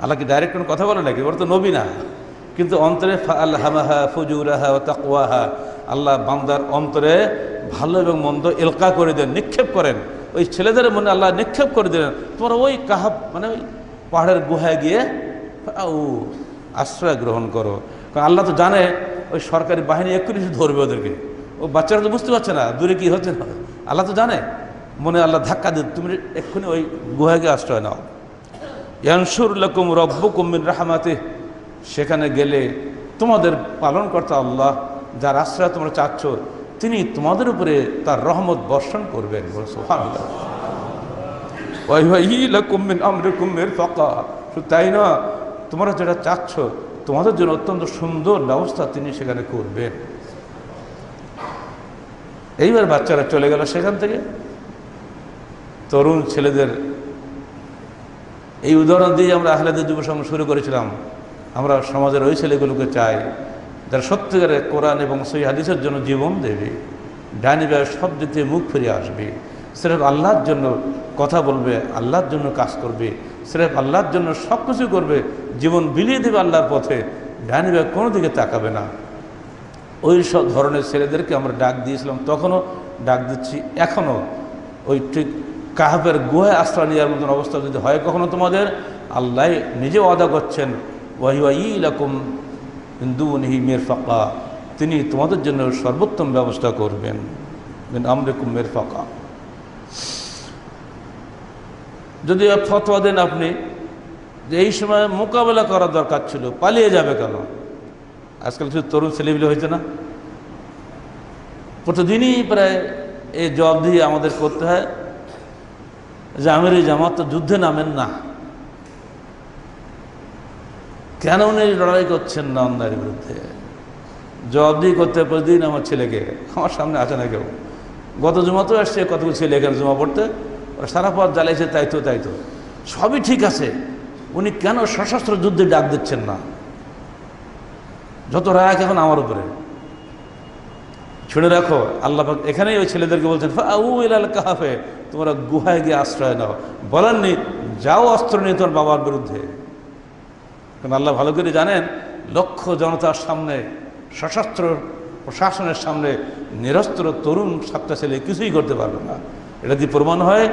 আল্লাহ কি ডাইরেক্ট কোনো কথা বলে নাকি? ওরা তো নবী না, কিন্তু অন্তরে ফাআলহামাহা ফুজুরাহা ওয়া তাকওয়াহা, আল্লাহ বান্দার অন্তরে ভালো এবং মন্দ এলকা করে দেন, নিক্ষেপ করেন। ওই ছেলেদের মনে আল্লাহ নিক্ষেপ করে দিলেন, তোমরা ওই কাহাব মানে ওই পাহাড়ের গুহায় গিয়ে আশ্রয় গ্রহণ করো। কারণ আল্লাহ তো জানে ওই সরকারি বাহিনী এক্ষুনি ধরবে ওদেরকে, ও বাচ্চারা তো বুঝতে পারছে না দূরে কি হচ্ছে না, আল্লাহ তো জানে। মনে আল্লাহ ধাক্কা দিন, তুমি এক্ষুনি ওই গুহাকে আশ্রয় নাও। ইয়ানসুর লাকুম রব্বুকুম মিন রাহমাতিহি, সেখানে গেলে তোমাদের পালনকর্তা আল্লাহ, যার আশ্রয় তোমরা চাচ্ছ, তিনি তোমাদের উপরে তার রহমত বর্ষণ করবেন। সুবহানাল্লাহ। ওয়া ইউহাইয়ি লাকুম মিন আমরিকুম মিরফাকা, শুধু তাই না, তোমরা যেটা চাচ্ছ তোমাদের জন্য অত্যন্ত সুন্দর ব্যবস্থা তিনি সেখানে করবেন। এইবার বাচ্চারা চলে গেল সেখান থেকে। তরুণ ছেলেদের এই উদাহরণ দিয়ে আমরা আহলেদের যুব সংঘ শুরু করেছিলাম। আমরা সমাজের ওই ছেলেগুলোকে চাই যারা সত্যিকারে কোরআন এবং সহিহ হাদিসের জন্য জীবন দেবে, ডাইনি ব্যয় সব দিক থেকে মুখ ফিরে আসবে, সির্ফ আল্লাহর জন্য কথা বলবে, আল্লাহর জন্য কাজ করবে, সির্ফ আল্লাহর জন্য সব কিছু করবে, জীবন বিলিয়ে দেবে আল্লাহর পথে, ডাইনি ব্যয় কোনো দিকে তাকাবে না। ওই সব ধরনের ছেলেদেরকে আমরা ডাক দিয়েছিলাম, তখনও ডাক দিচ্ছি, এখনও। ওই ঠিক কাহাফের গুহায় আশ্রয় নেওয়ার মতন অবস্থা যদি হয় কখনো তোমাদের, আল্লাহ নিজে ওয়াদা করছেন ওয়া ইউহাইয়ি লাকুম মিন দুনিহি মিরফাকা, তিনি তোমাদের জন্য সর্বোত্তম ব্যবস্থা করবেন। মিন আমরিকুম মিরফাকা। যদি ফতোয়া দেন আপনি যে এই সময় মোকাবেলা করার দরকার ছিল, পালিয়ে যাবে কেন? আজকাল কিছু তরুণ ছেলেগুলো হয়েছে না, প্রতিদিনই প্রায় এই জবাব দিয়ে আমাদের করতে হয় যে আমির জামাত তো যুদ্ধে নামেন না, কেন উনি লড়াই করছেন না অন্যায়ের বিরুদ্ধে? জবাব দিয়ে করতে প্রতিদিন আমার ছেলেকে, আমার সামনে আছে না কেউ, গত জুমাতেও আসছে কতগুলো ছেলে এখানে জমা পড়তে, ওরা সারা পথ জ্বালাইছে, তাই তো সবই ঠিক আছে, উনি কেন সশস্ত্র যুদ্ধে ডাক দিচ্ছেন না? যত রাগ এখন আমার উপরে। শুনে রাখো, আল্লাহ পাক এখানেই ওই ছেলেদেরকে বলছেন ফাউ ইলাল কাহাফে, তোমরা গুহায় গিয়ে আশ্রয় নাও। বলেননি যাও অস্ত্র নিয়ে তোর বাবার বিরুদ্ধে, কারণ আল্লাহ ভালো করে জানেন লক্ষ জনতার সামনে, সশস্ত্র প্রশাসনের সামনে নিরস্ত্র তরুণ সাতটা ছেলে কিছুই করতে পারবে না। এটা দিয়ে প্রমাণ হয়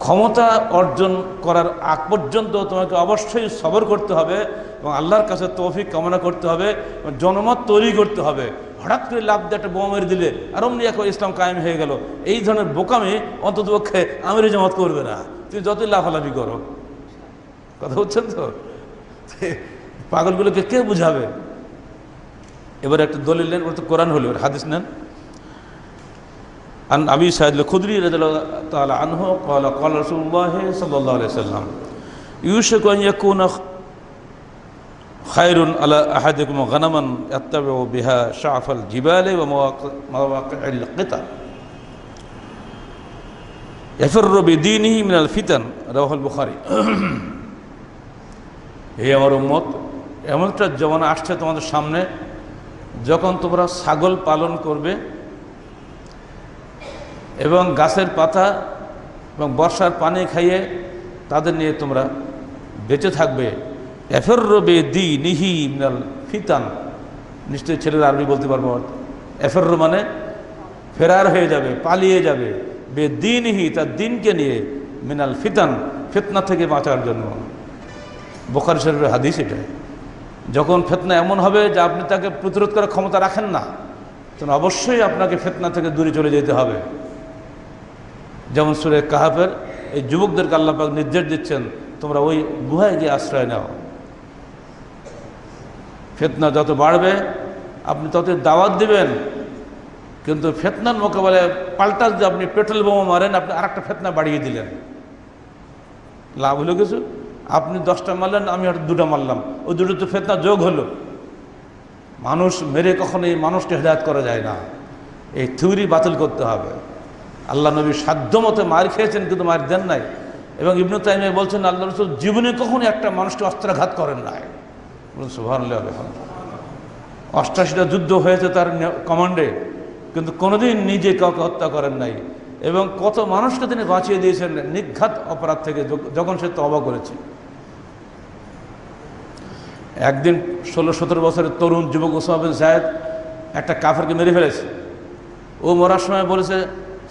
ক্ষমতা অর্জন করার আগ পর্যন্ত তোমাকে অবশ্যই সবর করতে হবে এবং আল্লাহর কাছে তৌফিক কামনা করতে হবে, জনমত তৈরি করতে হবে। হঠাৎ করে লাভ দিয়ে একটা বোমা মেরে দিলে আর অমনি এখন ইসলাম কায়েম হয়ে গেল, এই ধরনের বোকামি অন্ততপক্ষে আমিরি জামাত করবে না, তুমি যতই লাফালাফি করো। কথা বলছেন তো? পাগলগুলোকে কে বুঝাবে? এবার একটা দলিল নেন, ওর তো কোরআন হলো, হাদিস নেন। عن أبي سعيد الخدري رضي الله تعالى عنه قال قال رسول الله صلى الله عليه وسلم يوشك أن يكون خير على أحدكم غنما يتبع بها شعف الجبال ومواقع القطع يفر بدينه من الفتن رواه البخاري। হে আমার উম্মত, এমন একটা জমানা আসছে তোমাদের সামনে যখন তোমরা ছাগল পালন করবে এবং গাছের পাতা এবং বর্ষার পানি খাইয়ে তাদের নিয়ে তোমরা বেঁচে থাকবে। এফেররো বেদিনিহি মিনাল ফিতান, নিশ্চয়ই ছেলেরা আরবি বলতে পারবো। এফেররো মানে ফেরার হয়ে যাবে, পালিয়ে যাবে, বেদিনিহি তার দিনকে নিয়ে, মিনাল ফিতান ফিতনা থেকে বাঁচার জন্য। বুখারী শরীফের হাদিস এটা। যখন ফিতনা এমন হবে যে আপনি তাকে প্রতিরোধ করার ক্ষমতা রাখেন না, তখন অবশ্যই আপনাকে ফিতনা থেকে দূরে চলে যেতে হবে। যেমন সূরা কাহাফের এই যুবকদেরকে আল্লাহ পাক নির্দেশ দিচ্ছেন তোমরা ওই গুহায় গিয়ে আশ্রয় নাও। ফিতনা যত বাড়বে আপনি তত দাওয়াত দিবেন, কিন্তু ফিতনার মোকাবেলায় পাল্টা যদি আপনি পেট্রোল বোমা মারেন, আপনি আরেকটা ফিতনা বাড়িয়ে দিলেন। লাভ হলো কিছু? আপনি 10টা মারলেন, আমি হয়তো 2টা মারলাম, ওই দুটো তো ফিতনা যোগ হলো। মানুষ মেরে কখনো এই মানুষকে হেদায়েত করা যায় না, এই থিওরি বাতিল করতে হবে। আল্লাহ নবী সাধ্য মতো মার খেয়েছেন কিন্তু মার দেন নাই, এবং ইবনে তাইমিয়া বলছেন আল্লাহ রাসূল জীবনে কখনো একটা মানুষকে অস্ত্রাঘাত করেন নাই। বলুন সুবহানাল্লাহ। 88টা যুদ্ধ হয়েছে তার কমান্ডে, কিন্তু কোনোদিন নিজে কাউকে হত্যা করেন নাই, এবং কত মানুষকে তিনি বাঁচিয়ে দিয়েছেন নিঘাত অপরাধ থেকে যখন সে তওবা করেছে। একদিন 16-17 বছরের তরুণ যুবক উসামা বিন যায়েদ একটা কাফেরকে মেরে ফেলেছে। ও মরার সময় বলেছে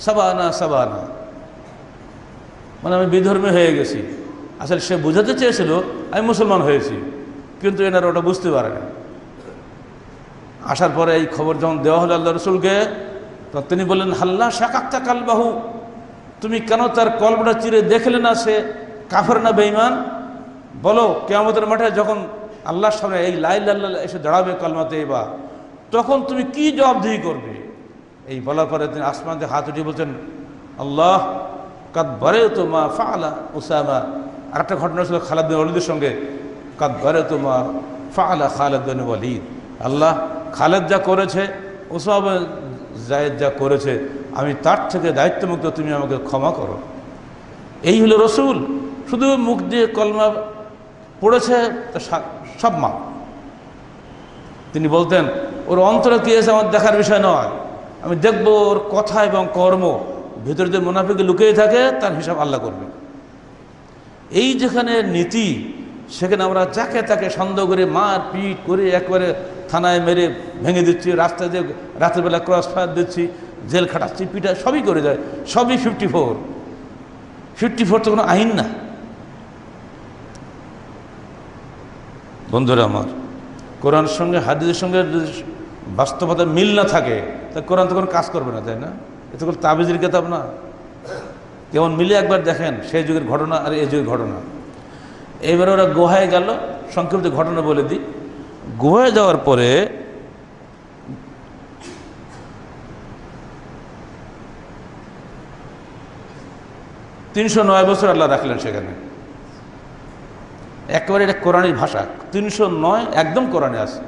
সাবানা সাবানা, মানে আমি বিধর্মী হয়ে গেছি। আসলে সে বুঝাতে চেয়েছিল আমি মুসলমান হয়েছি, কিন্তু এনারা ওটা বুঝতে পারেনি। আসার পরে এই খবর যখন দেওয়া হলো আল্লাহ রসুলকে, তো তিনি বললেন হাল্লা শাকাক্তা কালবাহু, তুমি কেন তার কলবটা চিরে দেখলে না সে কাফের না বেঈমান? বলো কিয়ামতের মাঠে যখন আল্লাহর সামনে এই লা ইলাহা ইল্লাল্লাহ এসে দাঁড়াবে কালমাতে বা, তখন তুমি কি জবাবদিহি করবে? এই বলার পরে তিনি আসমান দিয়ে হাত উঠিয়ে বলছেন, আল্লাহ কাদ বারাতু মা ফাআলা উসামা। আরেকটা ঘটনা ছিল খালিদ বিন ওয়ালিদের সঙ্গে, কাদ বারাতু মা ফাআলা খালিদ বিন ওয়ালিদ। আল্লাহ, খালেদ যা করেছে, উসামা বিন যায়েদ যা করেছে, আমি তার থেকে দায়িত্বমুক্ত, তুমি আমাকে ক্ষমা করো। এই হলো রসুল। শুধু মুখ দিয়ে কলমা পড়েছে সব মা। তিনি বলতেন, ওর অন্তরে কি আছে আমার দেখার বিষয় নয়, আমি দেখবো ওর কথা এবং কর্ম। ভিতরে যে মুনাফিক লুকিয়ে থাকে তার হিসাব আল্লাহ করবে। এই যেখানে নীতি, সেখানে আমরা যাকে তাকে সন্দেহ করে মার পিট করে একবারে থানায় মেরে ভেঙে দিচ্ছি, রাস্তায় যে রাতের বেলা ক্রস ফায়ার দিচ্ছি, জেল খাটাচ্ছি, পিটা সবই করে যায়। সবই 54 তো কোনো আইন না। বন্ধুরা আমার, কোরআনের সঙ্গে হাদিসের সঙ্গে যদি বাস্তবতা মিল না থাকে, তা কোরআন তো কোনো কাজ করবে না, তাই না? এ তো কোনো তাবিজের কিতাব না। কেমন মিলে একবার দেখেন সেই যুগের ঘটনা আর এই যুগের ঘটনা। এবার ওরা গুহায় গেল, সংক্ষিপ্ত ঘটনা বলে দিই। গুহায় যাওয়ার পরে তিনশো 9 বছর আল্লাহ রাখলেন সেখানে। একেবারে এটা কোরআনের ভাষা, 309 একদম কোরআনে আছে,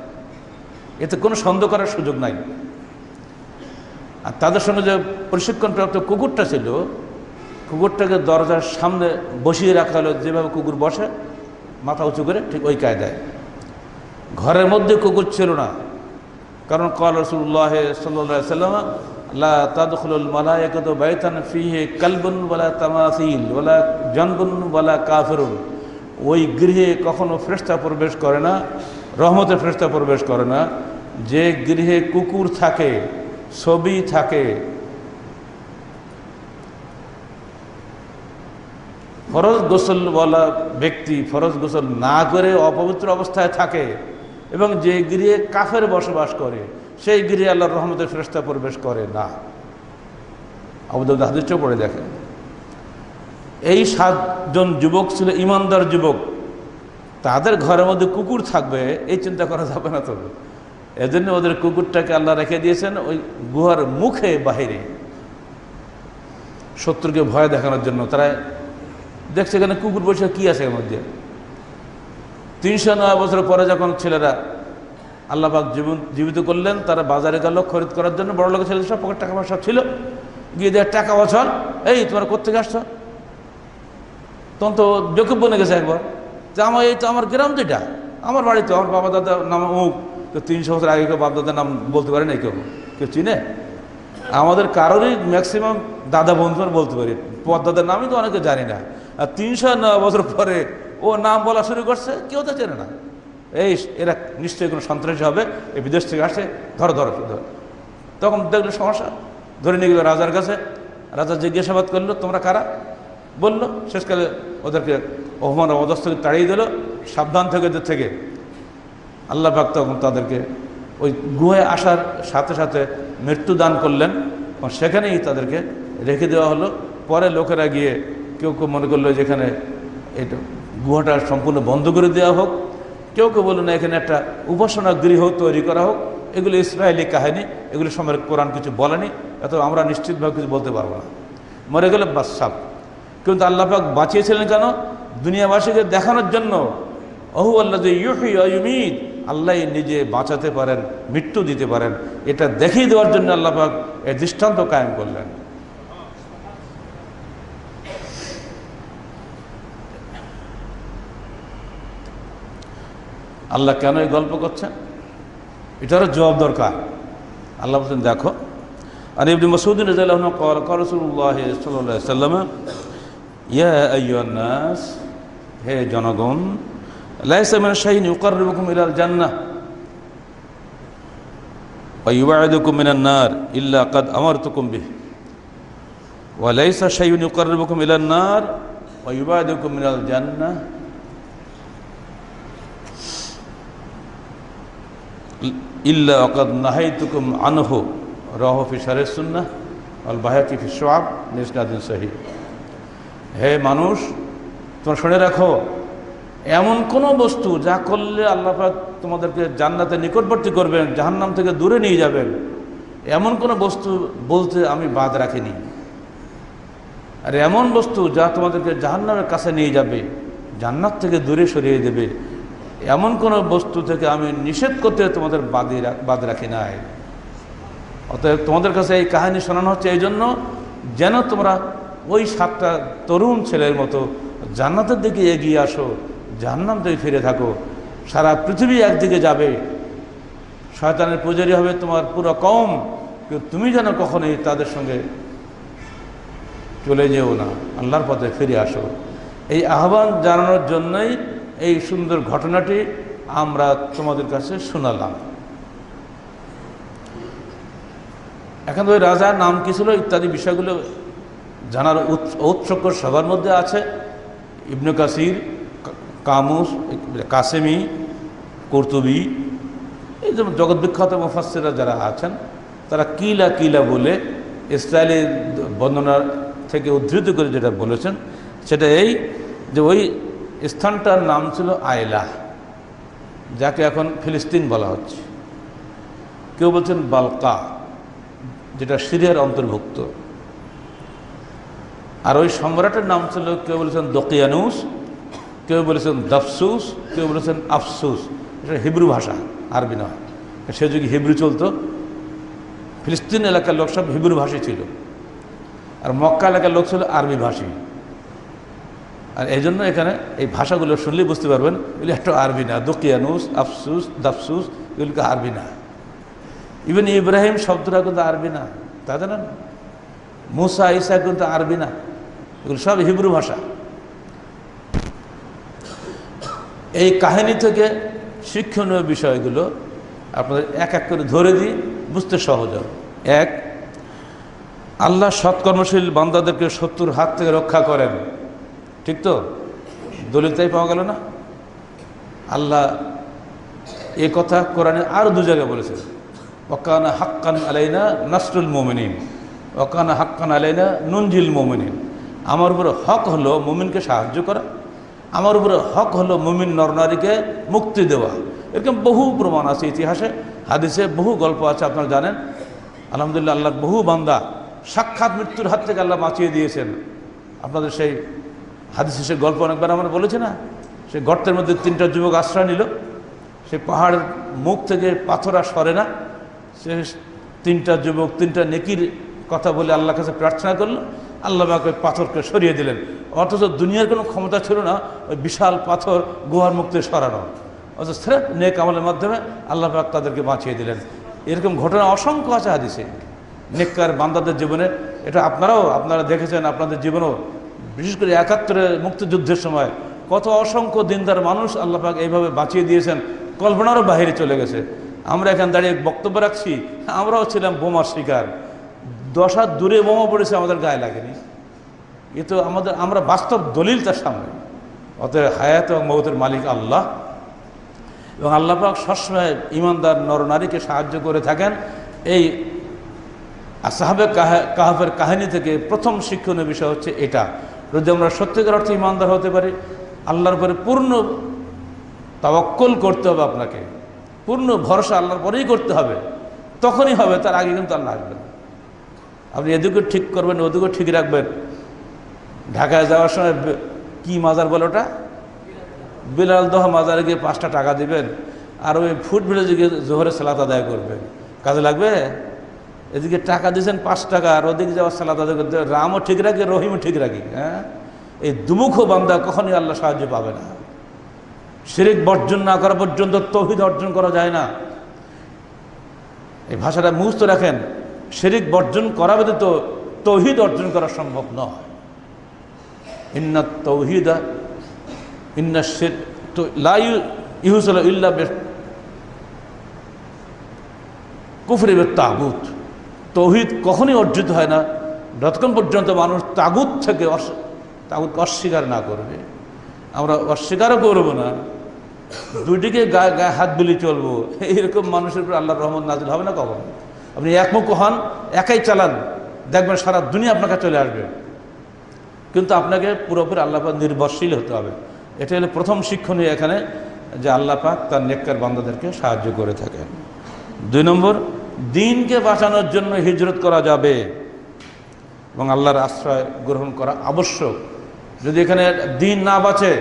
এতে কোনো সন্দেহ করার সুযোগ নাই। আর তাদের সঙ্গে যে প্রশিক্ষণপ্রাপ্ত কুকুরটা ছিল, কুকুরটাকে দরজার সামনে বসিয়ে রাখা হলো, যেভাবে কুকুর বসে মাথা উঁচু করে, ঠিক ওই কায়দায়। ঘরের মধ্যে কুকুর ছিল না, কারণ ক্বাল রাসূলুল্লাহ সাল্লাল্লাহু আলাইহি ওয়াসাল্লাম লা তাদখুলুল মালায়েকাতু বাইতান ফীহি কালবুন ওয়ালা তামাসিল ওয়ালা জানবুন ওয়ালা কাফিরুন। ওই গৃহে কখনো ফেরেশতা প্রবেশ করে না, রহমতের ফেরেশতা প্রবেশ করে না, যে গৃহে কুকুর থাকে, ছবি থাকে। ফরজ গোসলওয়ালা ব্যক্তি ফরজ গোসল না করে অপবিত্র অবস্থায় থাকে, এবং যে গৃহে কাফের বসবাস করে, সেই গৃহে আল্লাহর রহমতের ফেরেশতা প্রবেশ করে না। আবু দাউদ হাদিসটাও পড়ে দেখেন। এই 7 জন যুবক ছিল ইমানদার যুবক, তাদের ঘরের মধ্যে কুকুর থাকবে এই চিন্তা করা যাবে না। তবে এজন্য ওদের কুকুরটাকে আল্লাহ রেখে দিয়েছেন ওই গুহার মুখে বাহিরে, শত্রুকে ভয় দেখানোর জন্য। তারা দেখছে এখানে কুকুর বসে কি আছে এর মধ্যে। 309 বছর পরে যখন ছেলেরা আল্লাহ পাক জীবিত করলেন, তারা বাজারে গেল খরিদ করার জন্য। বড় লোকের ছেলে সব পকেট টাকা পয়সা ছিল, গিয়ে দেয় টাকা বছর, এই তোমরা কোথেকে আসছো? তখন তো বেকুব বনে গেছে একবার, যে আমার এই তো আমার গ্রাম, তো এটা আমার বাড়ি, তো আমার বাবা দাদা নাম অমুক। তো 300 বছর আগে কেউ বাপ দাদার নাম বলতে পারে না, কেউ চিনে? আমাদের কারোরই ম্যাক্সিমাম দাদা বন্ধুরা বলতে পারি, পর দাদার নামই তো অনেকে জানি না। আর 309 বছর পরে ও নাম বলা শুরু করছে, কেউ তো চেনে না। এই এরা নিশ্চয়ই কোনো সন্ত্রাসী হবে, এই বিদেশ থেকে আসছে, ধরো ধরো ধরো। তখন দেখলো সমস্যা, ধরে নিয়ে গেল রাজার কাছে। রাজা জিজ্ঞাসাবাদ করলো, তোমরা কারা? বললো। শেষকালে ওদেরকে অপমান অবস্থা থেকে তাড়িয়ে দিল, সাবধান থেকে এদের থেকে। আল্লাহ পাক তখন তাদেরকে ওই গুহায় আসার সাথে সাথে মৃত্যু দান করলেন, এবং সেখানেই তাদেরকে রেখে দেওয়া হলো। পরে লোকেরা গিয়ে কেউ কেউ মনে করলো যেখানে এটা গুহাটা সম্পূর্ণ বন্ধ করে দেওয়া হোক, কেউ কেউ বললো না এখানে একটা উপাসনা গৃহ তৈরি করা হোক। এগুলো ইসরায়েলি কাহিনী, এগুলো সম্পর্কে কোরআন কিছু বলেনি, এত আমরা নিশ্চিতভাবে কিছু বলতে পারবো না। মরে গেলে বাস সাপ। কিন্তু আল্লাহ পাক বাঁচিয়েছিলেন কেন? দুনিয়াবাসীকে দেখানোর জন্য। অহু আল্লাহ যে ইউহি ওয়া ইউমীত, আল্লাহ নিজে বাঁচাতে পারেন, মৃত্যু দিতে পারেন, এটা দেখিয়ে দেওয়ার জন্য আল্লাহ পাক এই দৃষ্টান্ত কায়েম করলেন। আল্লাহ কেন এই গল্প করছেন, এটারও জবাব দরকার। আল্লাহ বলছেন, দেখো, আর ইবনে মাসউদ রাদিয়াল্লাহু আনহু قال قال رسول الله صلى الله عليه وسلم ইয়া আইয়ুহান নাস, হে জনগণ, লাইসা মিন শাইইন ইউকাররিবুকুম ইলাল জান্নাহ ওয়া ইউবাইদুকুম মিনান নার ইল্লা ক্বাদ আমারতুকুম বিহি ওয়া লাইসা শাইইন ইউকাররিবুকুম ইলান নার ওয়া ইউবাইদুকুম মিনাল জান্নাহ ইল্লা ক্বাদ নাহাইতুকুম আনহু। রাওয়াহু ফি শারহ সুন্নাহ আল বাহাকি ফি শুআব নিসনাদিন সহিহ। হে মানুষ, তোমরা শুনে রাখো, এমন কোনো বস্তু যা করলে আল্লাহ পাক তোমাদেরকে জান্নাতে নিকটবর্তী করবেন, জাহান্নাম থেকে দূরে নিয়ে যাবেন, এমন কোনো বস্তু বলতে আমি বাদ রাখিনি। আর এমন বস্তু যা তোমাদেরকে জাহান্নামের কাছে নিয়ে যাবে, জান্নাত থেকে দূরে সরিয়ে দেবে, এমন কোনো বস্তু থেকে আমি নিষেধ করতে তোমাদের বাদ রাখি নাই। অতএব তোমাদের কাছে এই কাহিনী শোনানো হচ্ছে এই জন্য, যেন তোমরা ওই 7টা তরুণ ছেলের মতো জান্নাতের দিকে এগিয়ে আসো, জাহান্নাম থেকে ফিরে থাকো। সারা পৃথিবী একদিকে যাবে, শয়তানের পূজারী হবে তোমার পুরো কওম, কিন্তু তুমি যেন কখনোই তাদের সঙ্গে চলে যেও না, আল্লাহর পথে ফিরে আসো। এই আহ্বান জানানোর জন্যই এই সুন্দর ঘটনাটি আমরা তোমাদের কাছে শোনালাম। এখন ওই রাজার নাম কি ছিল ইত্যাদি বিষয়গুলো জানার ঔৎসুক্য সবার মধ্যে আছে। ইবনে কাসির, কামুস, কাসেমি, কুরতুবী, এই যে জগৎ বিখ্যাত মুফাসসিররা যারা আছেন, তারা কিলা কিলা বলে ইসরায়েলের বর্ণনা থেকে উদ্ধৃত করে যেটা বলেছেন সেটা এই যে ওই স্থানটার নাম ছিল আয়লা, যাকে এখন ফিলিস্তিন বলা হচ্ছে। কেউ বলছেন বালকা, যেটা সিরিয়ার অন্তর্ভুক্ত। আর ওই সম্রাটের নাম ছিল, কেউ বলেছেন দকিয়ানুস, কেউ বলেছেন দাফসুস, কেউ বলেছেন আফসুস। এটা হিব্রু ভাষা, আরবি নয়। সে যুগে হিব্রু চলতো, ফিলিস্তিন এলাকার লোক সব হিব্রু ভাষী ছিল, আর মক্কা এলাকার লোক ছিল আরবি ভাষী। আর এই জন্য এখানে এই ভাষাগুলো শুনলেই বুঝতে পারবেন এগুলো একটা আরবি না। দকিয়ানুস, আফসুস, দাফসুস এগুলোকে আরবি না। ইভেন ইব্রাহিম শব্দটা কিন্তু আরবি না, তা জানেন? মুসা, ঈসা কিন্তু আরবি না, এগুলো সব হিব্রু ভাষা। এই কাহিনী থেকে শিক্ষণীয় বিষয়গুলো আপনাদের এক এক করে ধরে দিই, বুঝতে সহজ হবে। এক, আল্লাহ সৎকর্মশীল বান্দাদেরকে শত্রুর হাত থেকে রক্ষা করেন। ঠিক তো? দলিল তাই পাওয়া গেল না? আল্লাহ এ কথা কোরআনে আরও 2 জায়গায় বলেছেন, ওয়াকানা হাক্কান আলাইনা নাসরুল মুমিনিন, ওয়াকানা হাক্কান আলাইনা নুনজিল মুমিনিন। আমার উপরে হক হলো মুমিনকে সাহায্য করা, আমার উপরে হক হলো মুমিন নরনারীকে মুক্তি দেওয়া। এরকম বহু প্রমাণ আছে ইতিহাসে, হাদিসে বহু গল্প আছে, আপনারা জানেন। আলহামদুলিল্লাহ, আল্লাহর বহু বান্দা সাক্ষাৎ মৃত্যুর হাত থেকে আল্লাহ বাঁচিয়ে দিয়েছেন। আপনাদের সেই হাদিসে সে গল্প অনেকবার আমরা বলেছি না? সে গর্তের মধ্যে 3টা যুবক আশ্রয় নিল, সে পাহাড়ের মুখ থেকে পাথর আর সরে না। সে 3টা যুবক 3টা নেকির কথা বলে আল্লাহর কাছে প্রার্থনা করলো, আল্লাহ পাক ওই পাথরকে সরিয়ে দিলেন। অথচ দুনিয়ার কোনো ক্ষমতা ছিল না ওই বিশাল পাথর গুহার মুখ থেকে সরানো, অথচ স্রেফ নেক আমলের মাধ্যমে আল্লাহ পাক তাদেরকে বাঁচিয়ে দিলেন। এরকম ঘটনা অসংখ্য আছে হাদিসে, নেককার বান্দাদের জীবনে। এটা আপনারা দেখেছেন আপনাদের জীবনেও, বিশেষ করে 71-এর মুক্তিযুদ্ধের সময় কত অসংখ্য দিনদার মানুষ আল্লাহ পাক এইভাবে বাঁচিয়ে দিয়েছেন, কল্পনারও বাহিরে চলে গেছে। আমরা এখানে দাঁড়িয়ে বক্তব্য রাখছি, আমরাও ছিলাম বোমার শিকার। 10 হাত দূরে বোমা পড়েছে, আমাদের গায়ে লাগেনি। এ তো আমরা বাস্তব দলিল তার সামনে। অতএব হায়াত এবং মৌতের মালিক আল্লাহ, এবং আল্লাহ পাক সবসময় ইমানদার নরনারীকে সাহায্য করে থাকেন। এই আসহাবে কাহফের কাহিনী থেকে প্রথম শিক্ষণীয় বিষয় হচ্ছে এটা, যদি আমরা সত্যিকার অর্থে ইমানদার হতে পারি, আল্লাহর উপরে পূর্ণ তাওয়াক্কুল করতে হবে, আপনাকে পূর্ণ ভরসা আল্লাহর পরেই করতে হবে, তখনই হবে, তার আগে কিন্তু আল্লাহ আসবেন। আপনি এদিকে ঠিক করবেন, ওদিকে ঠিক রাখবেন। ঢাকায় যাওয়ার সময় কি মাজার বলে ওটা, বিলাল দহ মাজারে গিয়ে 5টা টাকা দিবেন, আর ওই ফুট ভিলেজে গিয়ে জোহরে সালাত আদায় করবেন, কাজে লাগবে? এদিকে টাকা দিয়েছেন 5 টাকা, আর ওদিকে যাওয়ার সালাত আদায় করতে, রামও ঠিক রাখি, রহিমও ঠিক রাখি। হ্যাঁ, এই দুমুখ বান্দা কখনই আল্লাহ সাহায্য পাবে না। শিরক বর্জন না করা পর্যন্ত তৌহিদ অর্জন করা যায় না। এই ভাষাটা মুখস্থ রাখেন, শিরক বর্জন করা ব্যতীত তৌহিদ অর্জন করা সম্ভব নয়। ইন্না তৌহিদা ইন্না লা ইউসালু ইল্লা বিকুফরি বিত্তাগুত। তৌহিদ কখনই অর্জিত হয় না যতক্ষণ পর্যন্ত মানুষ তাগুতকে অস্বীকার না করবে। আমরা অস্বীকারও করবো না, দুইটিকে গায়ে হাত বুলিয়ে চলবো, এইরকম মানুষের উপর আল্লাহর রহমত নাজিল হবে না কখন? আপনি একমুখ হন, একাই চালান, দেখবেন সারা দুনিয়া আপনার কাছে চলে আসবে। কিন্তু আপনাকে পুরোপুরি আল্লাহ পাক নির্ভরশীল হতে হবে। এটা হলো প্রথম শিক্ষণীয় এখানে, যে আল্লাহ পাক তার নেককার বান্দাদেরকে সাহায্য করে থাকেন। 2 নম্বর, দিনকে বাঁচানোর জন্য হিজরত করা যাবে এবং আল্লাহর আশ্রয় গ্রহণ করা আবশ্যক। যদি এখানে দিন না বাঁচে,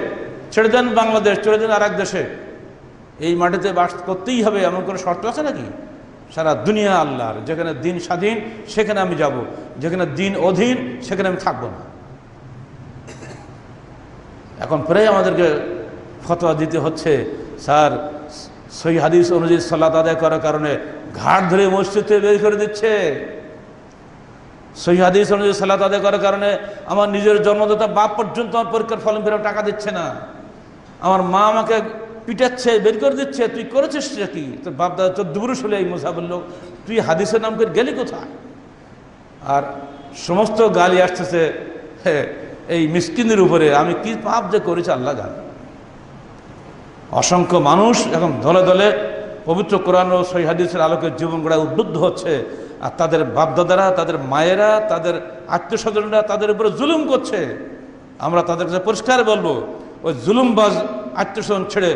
ছেড়ে দেন বাংলাদেশ, চলে দেন আর এক দেশে। এই মাটিতে বাস করতেই হবে এমন কোনো শর্ত আছে নাকি? সারা দুনিয়া আল্লাহর, যেখানে দিন স্বাধীন সেখানে আমি যাব, যেখানে দিন অধীন সেখানে আমি থাকবো না। এখন প্রায় আমাদেরকে ফতোয়া দিতে হচ্ছে, স্যার সহিহ হাদিস অনুযায়ী সালাত আদায় করার কারণে ঘাট ধরে মসজিদ থেকে বের করে দিচ্ছে। সহিহ হাদিস অনুযায়ী সালাত আদায় করার কারণে আমার নিজের জন্মদাতা বাপ পর্যন্ত আমার পরীক্ষার ফর্ম ফেরত টাকা দিচ্ছে না। আমার মা আমাকে পিটাচ্ছে, বের করে দিচ্ছে। তুই করেছিস কি? তোর বাপ দাদা 14 পুরুষ হলে এই মুসাফের লোক, তুই হাদিসের নাম করে গেলি কোথায়? আর সমস্ত গালি আসতেছে এই মিসকিনের উপরে। আমি কি পাপ যে করেছি আল্লাহ জানে। অসংখ্য মানুষ এখন দলে দলে পবিত্র কোরআন ও সহিহ হাদিসের আলোকে জীবন গড়ায় উদ্বুদ্ধ হচ্ছে, আর তাদের বাপদাদারা, তাদের মায়েরা, তাদের আত্মীয় স্বজনরা তাদের উপরে জুলুম করছে। আমরা তাদের কাছে পরিষ্কার বলবো, ওই জুলুমবাজ আত্মীয় স্বজন ছেড়ে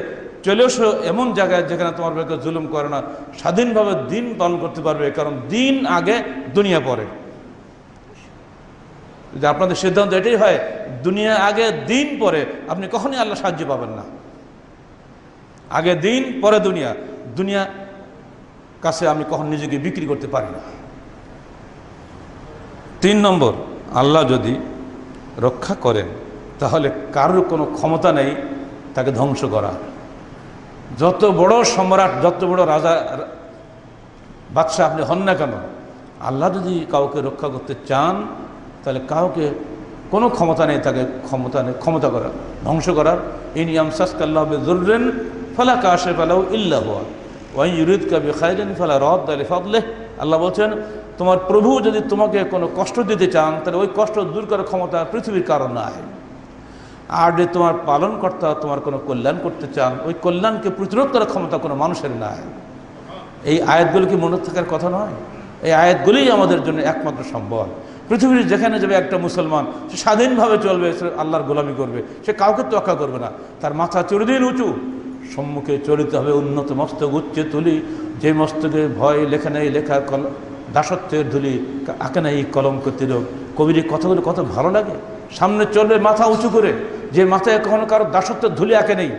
চলে এসো এমন জায়গায় যেখানে তোমার ব্যাপারে জুলুম করে না, স্বাধীনভাবে দিন পালন করতে পারবে। কারণ দিন আগে, দুনিয়া পরে। যদি আপনাদের সিদ্ধান্ত এটাই হয় দুনিয়া আগে দিন পরে, আপনি কখনই আল্লাহ সাহায্য পাবেন না। আগে দিন পরে দুনিয়া, দুনিয়া কাছে আমি কখন নিজেকে বিক্রি করতে পারি না। 3 নম্বর, আল্লাহ যদি রক্ষা করেন তাহলে কারোর কোনো ক্ষমতা নেই তাকে ধ্বংস করা। যত বড় সম্রাট, যত বড় রাজা বাদশাহ আপনি হন না কেন, আল্লাহ যদি কাউকে রক্ষা করতে চান তাহলে কাউকে কোনো ক্ষমতা নেই তাকে ক্ষমতা করার, ধ্বংস করার। ইন ইয়ামসাসকাল্লাহু বিযুররিন ফালা কাশিফা লাহু ইল্লা হুয়া ওয়া ইন ইউরিদকা বিখাইরিন ফালা রাদ্দা লিফাদলিহি। আল্লাহ বলছেন, তোমার প্রভু যদি তোমাকে কোনো কষ্ট দিতে চান তাহলে ওই কষ্ট দূর করার ক্ষমতা পৃথিবীর কারণ নাই। আর যদি তোমার পালনকর্তা তোমার কোনো কল্যাণ করতে চান, ওই কল্যাণকে প্রতিরোধ করার ক্ষমতা কোনো মানুষের নাই। এই আয়াতগুলো কি মনে থাকার কথা নয়? এই আয়াতগুলিই আমাদের জন্য একমাত্র সম্বল। পৃথিবীর যেখানে যাবে একটা মুসলমান, সে স্বাধীনভাবে চলবে, সে আল্লাহর গোলামি করবে, সে কাউকে তোয়াক্কা করবে না। তার মাথা চিরদিন উঁচু, সম্মুখে চলিতে হবে উন্নত মস্তক উচ্চে তুলি, যে মস্তকে ভয় লেখা নেই, লেখা দাসত্বের ধুলি আঁকে নাই কলঙ্ক তিলক। কবির কথাগুলো কত ভালো লাগে। সামনে চলবে মাথা উঁচু করে, যে মাথায় কখনো কারো দাসত্বের ধুলি আঁকে নেই,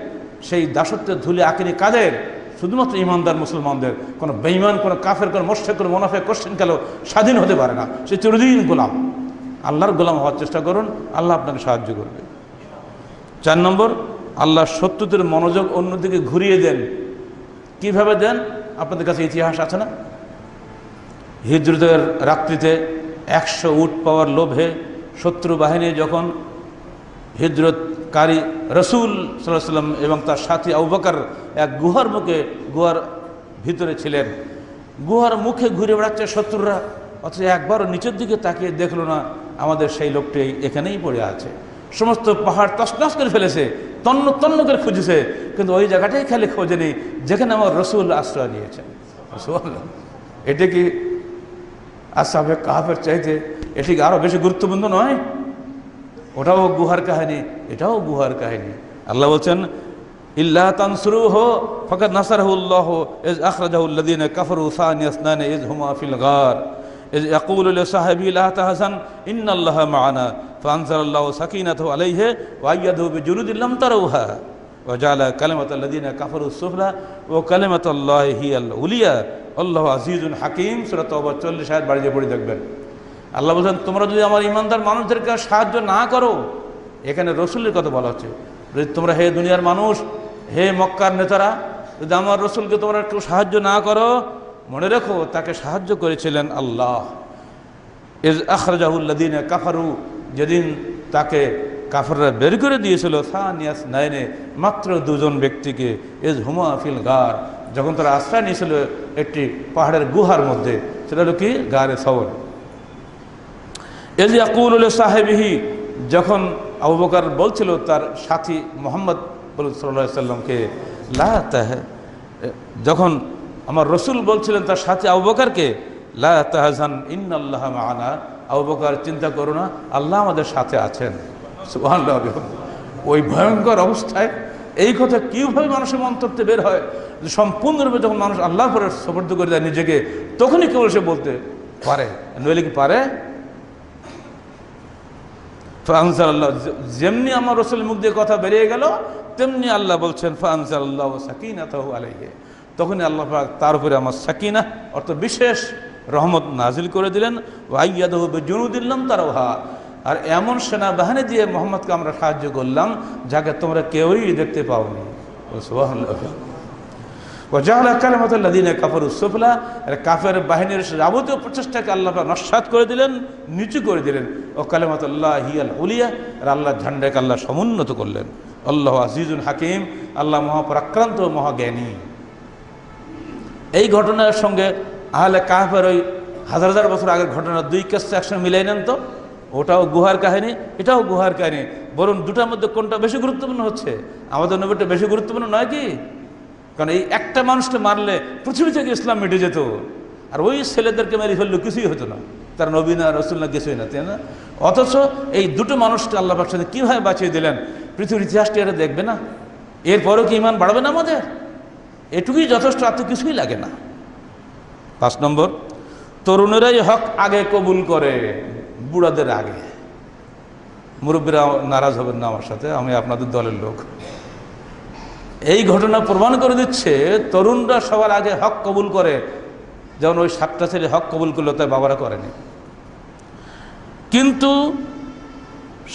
সেই দাসত্বের ধুলি আঁকেনি কাদের? শুধুমাত্র ইমানদার মুসলমানদের। কোনো বেঈমান, কোনো কাফের, কোনো মুশরিক, কোনো মুনাফিক কোশ্চেন কালেও স্বাধীন হতে পারে না। সে চিরদিন গোলাম। আল্লাহর গোলাম হওয়ার চেষ্টা করুন, আল্লাহ আপনাকে সাহায্য করবে। 4 নম্বর, আল্লাহ শত্রুদের মনোযোগ অন্যদিকে ঘুরিয়ে দেন। কিভাবে দেন? আপনাদের কাছে ইতিহাস আছে না? হিজরতের রাত্রিতে 100 উট পাওয়ার লোভে শত্রু বাহিনী যখন হিজরতকারী রাসূল সাল্লাল্লাহু আলাইহি ওয়াসাল্লাম এবং তার সাথী আবু বকর এক গুহার ভিতরে ছিলেন, গুহার মুখে ঘুরে বেড়াচ্ছে শত্রুরা, অথচ একবারও নিচের দিকে তাকিয়ে দেখলো না আমাদের সেই লোকটি এখানেই পড়ে আছে। সমস্ত পাহাড় তছনছ করে ফেলেছে, তন্ন তন্ন করে খুঁজেছে, কিন্তু ওই জায়গাটাই খালি খোঁজেনি যেখানে আমার রাসূল আশ্রয় নিয়েছেন। এটা কি আসহাবে কাহফের চাইতে এটি কি আরো বেশি গুরুত্বপূর্ণ নয়? ওটাও গুহার কাহিনী, এটাও গুহার কাহিনী। আল্লাহ বলছেন, ইল্লা তানসুরুহু ফাকাদ নাসারাহুল্লাহু ইয আখরাজাহু আল্লাযীনা কাফারু সানিয়া ইসনানি ইয হুমা ফিল গার ইয ইয়াকুলু লিসাহিবি লা তাহজান ইন্নাল্লাহা মা'ানা ফাআনজালাল্লাহু সাকিনাতাহু আলাইহি ওয়া আইয়াদাহু বিজুনুদিন লাম তারাউহা ওয়া জাআলা কালিমাতাল লাযীনা কাফারু সুফলা ওয়া কালিমাতুল্লাহি হিয়াল উলিয়া আল্লাহু আজিজুন হাকীম। সূরা তাওবা 40 আয়াত বাড়িয়ে পড়ে দেখবেন। আল্লাহ বলছেন, তোমরা যদি আমার ইমানদার মানুষদেরকে সাহায্য না করো, এখানে রসুলের কথা বলা হচ্ছে, যদি তোমরা হে দুনিয়ার মানুষ, হে মক্কার নেতারা, যদি আমার রসুলকে তোমরা একটু সাহায্য না করো, মনে রেখো তাকে সাহায্য করেছিলেন আল্লাহ। ইজ আখরাজাহুল্লাযীনা কাফারু, যেদিন তাকে কাফেররা বের করে দিয়েছিল, সানিয়াস নাইনে, মাত্র 2 জন ব্যক্তিকে, ইজ হুমা ফিল গার, যখন তারা আশ্রয় নিয়েছিল একটি পাহাড়ের গুহার মধ্যে, সেটা হলো কি গারে সওর। ইজ ইয়াকুলু লিসাহিবিহি, যখন আবু বকর বলছিল তার সাথী মুহাম্মদ সাল্লাল্লাহু আলাইহি সাল্লামকে, যখন আমার রসুল বলছিলেন তার সাথী আবু বকরকে, লা তাহজান ইন্নাল্লাহা মা'ানা, আবু বকর চিন্তা করো না, আল্লাহ আমাদের সাথে আছেন। সুবহানাল্লাহ। ওই ভয়ঙ্কর অবস্থায় এই কথা কিভাবে মানুষের মন্তব্যে বের হয় যে সম্পূর্ণরূপে যখন মানুষ আল্লাহর উপরে সুপর্দ করে দেয় নিজেকে, তখনই কেবল সে বলতে পারে, নইলে কি পারে? ফাআনজালাল্লাহ, যেমনি আমার রাসূলের মুখ দিয়ে কথা বেরিয়ে গেল, তেমনি আল্লাহ বলছেন ফাআনজালাল্লাহু সাকিনাতাহু আলাইহি, তখনই আল্লাহ পাক তার উপরে আমার সাকিনা অর্থাৎ বিশেষ রহমত নাজিল করে দিলেন। ওয়া আইয়াদাহু বিজুনুদিন লাম তারাহা, আর এমন সেনাবাহিনী দিয়ে মোহাম্মদকে আমরা সাহায্য করলাম যাকে তোমরা কেউই দেখতে পাওনি। সুবহানাল্লাহ। ওয়া জাআলা কালিমাতাল্লাযিনা কাফারু সুফলা, আর কাফের বাহিনীর যাবতীয় প্রচেষ্টাকে আল্লাহ পাক নস্যাৎ করে দিলেন, নিচু করে দিলেন। ও কালিমাতুল্লাহি হিয়াল উলিয়া, আর আল্লাহর ঝান্ডাকে আল্লাহ সমুন্নত করলেন। আল্লাহু আজিজুন হাকিম, আল্লাহ মহাপরাক্রান্ত মহাজ্ঞানী। এই ঘটনার সঙ্গে আহলে কাহফের ওই হাজার হাজার বছর আগের ঘটনা দুই কেসটা একসঙ্গে মিলাই নেন তো, ওটাও গুহার কাহিনী, এটাও গুহার কাহিনী। বরং দুটার মধ্যে কোনটা বেশি গুরুত্বপূর্ণ হচ্ছে? আমাদের নবীটা বেশি গুরুত্বপূর্ণ নয় কি? কারণ এই একটা মানুষকে মারলে পৃথিবী থেকে ইসলাম মিটে যেত, আর ওই ছেলেদেরকে মেরে ফেললে কিছুই হতো না, তার নবী না রসুল না কিছুই না, তাই না? অথচ এই দুটো মানুষকে আল্লাহ পাক সাথে কীভাবে বাঁচিয়ে দিলেন, পৃথিবীর ইতিহাসটি এটা দেখবে না? এরপরেও কি ঈমান বাড়বে না আমাদের? এটুকুই যথেষ্ট, আর তো কিছুই লাগে না। 5 নম্বর, তরুণেরাই হক আগে কবুল করে বুড়াদের আগে। মুরব্বীরা নারাজ হবেন না আমার সাথে, আমি আপনাদের দলের লোক। এই ঘটনা প্রমাণ করে দিচ্ছে তরুণরা সবার আগে হক কবুল করে, যেমন ওই 7টা ছেলে হক কবুল করলো, তাই বাবারা করেনি। কিন্তু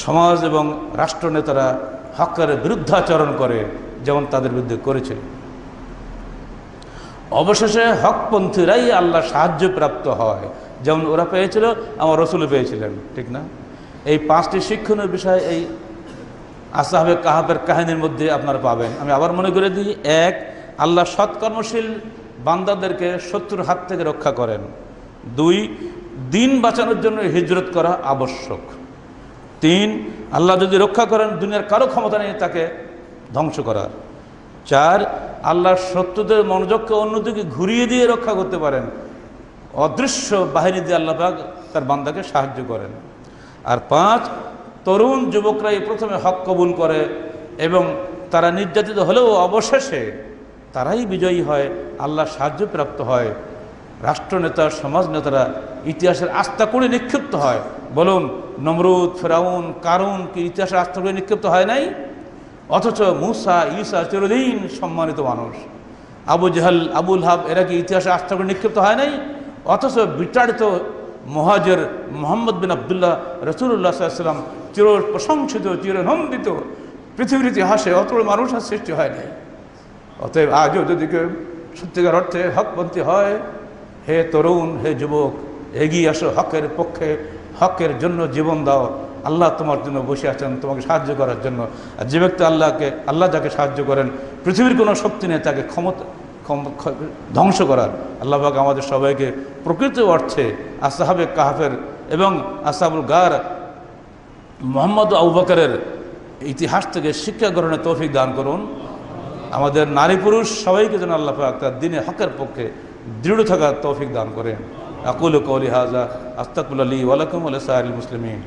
সমাজ এবং রাষ্ট্রনেতারা হকের বিরুদ্ধাচরণ করে, যেমন তাদের বিরুদ্ধে করেছিল। অবশেষে হকপন্থীরাই আল্লাহ সাহায্য প্রাপ্ত হয়, যেমন ওরা পেয়েছিল, আমার রসুলও পেয়েছিলেন, ঠিক না? এই 5টি শিক্ষণীয় বিষয় এই আসহাবে কাহাফের কাহিনীর মধ্যে আপনারা পাবেন। আমি আবার মনে করে দিই, 1, আল্লাহ সৎকর্মশীল বান্দাদেরকে শত্রুর হাত থেকে রক্ষা করেন। 2, দিন বাঁচানোর জন্য হিজরত করা আবশ্যক। 3, আল্লাহ যদি রক্ষা করেন, দুনিয়ার কারো ক্ষমতা নেই তাকে ধ্বংস করার। 4, আল্লাহর শত্রুদের মনোযোগকে অন্যদিকে ঘুরিয়ে দিয়ে রক্ষা করতে পারেন, অদৃশ্য বাহিনী দিয়ে আল্লাহ পাক তার বান্দাকে সাহায্য করেন। আর 5, তরুণ যুবকরাই প্রথমে হক কবুল করে এবং তারা নির্যাতিত হলেও অবশেষে তারাই বিজয়ী হয়, আল্লাহ সাহায্য প্রাপ্ত হয়। রাষ্ট্রনেতা, সমাজ নেতারা ইতিহাসের আস্থা করে নিক্ষিপ্ত হয়। বলুন, নমরুদ, ফেরাউন, কারুন কি ইতিহাসের আস্থা করে নিক্ষিপ্ত হয় নাই? অথচ মুসা, ঈসা চিরদিন সম্মানিত মানুষ। আবু জাহল, আবুল হাব এরা কি ইতিহাসে আস্থা করে নিক্ষিপ্ত হয় নাই? অথচ বিতাড়িত মুহাজির মুহাম্মদ বিন আবদুল্লাহ রাসূলুল্লাহ সাল্লাল্লাহু আলাইহি ওয়াসাল্লাম চির প্রশংসিত, চিরনন্দিত, পৃথিবীর ইতিহাসে অত মানুষের সৃষ্টি হয় নাই। অতএব আজও যদি কেউ সত্যিকার অর্থে হকপন্থী হয়, হে তরুণ, হে যুবক, এগিয়ে আসো হকের পক্ষে, হকের জন্য জীবন দাও। আল্লাহ তোমার জন্য বসে আছেন, তোমাকে সাহায্য করার জন্য। আর যে ব্যক্তি আল্লাহ যাকে সাহায্য করেন, পৃথিবীর কোনো শক্তি নেই তাকে ধ্বংস করার। আল্লাহ পাক আমাদের সবাইকে প্রকৃত অর্থে আসহাবে কাহফের এবং আসহাবুল গার মুহাম্মদ আবু বকরের ইতিহাস থেকে শিক্ষা গ্রহণের তৌফিক দান করুন। আমাদের নারী পুরুষ সবাইকে যেন আল্লাহ পাক তার দ্বীনে হকের পক্ষে দৃঢ় থাকার তৌফিক দান করেন। আকুলু কওলি হাযা আস্তাগফিরুল্লাহ লি ওয়া লাকুম ওয়া লিসাইরিল মুসলিমিন।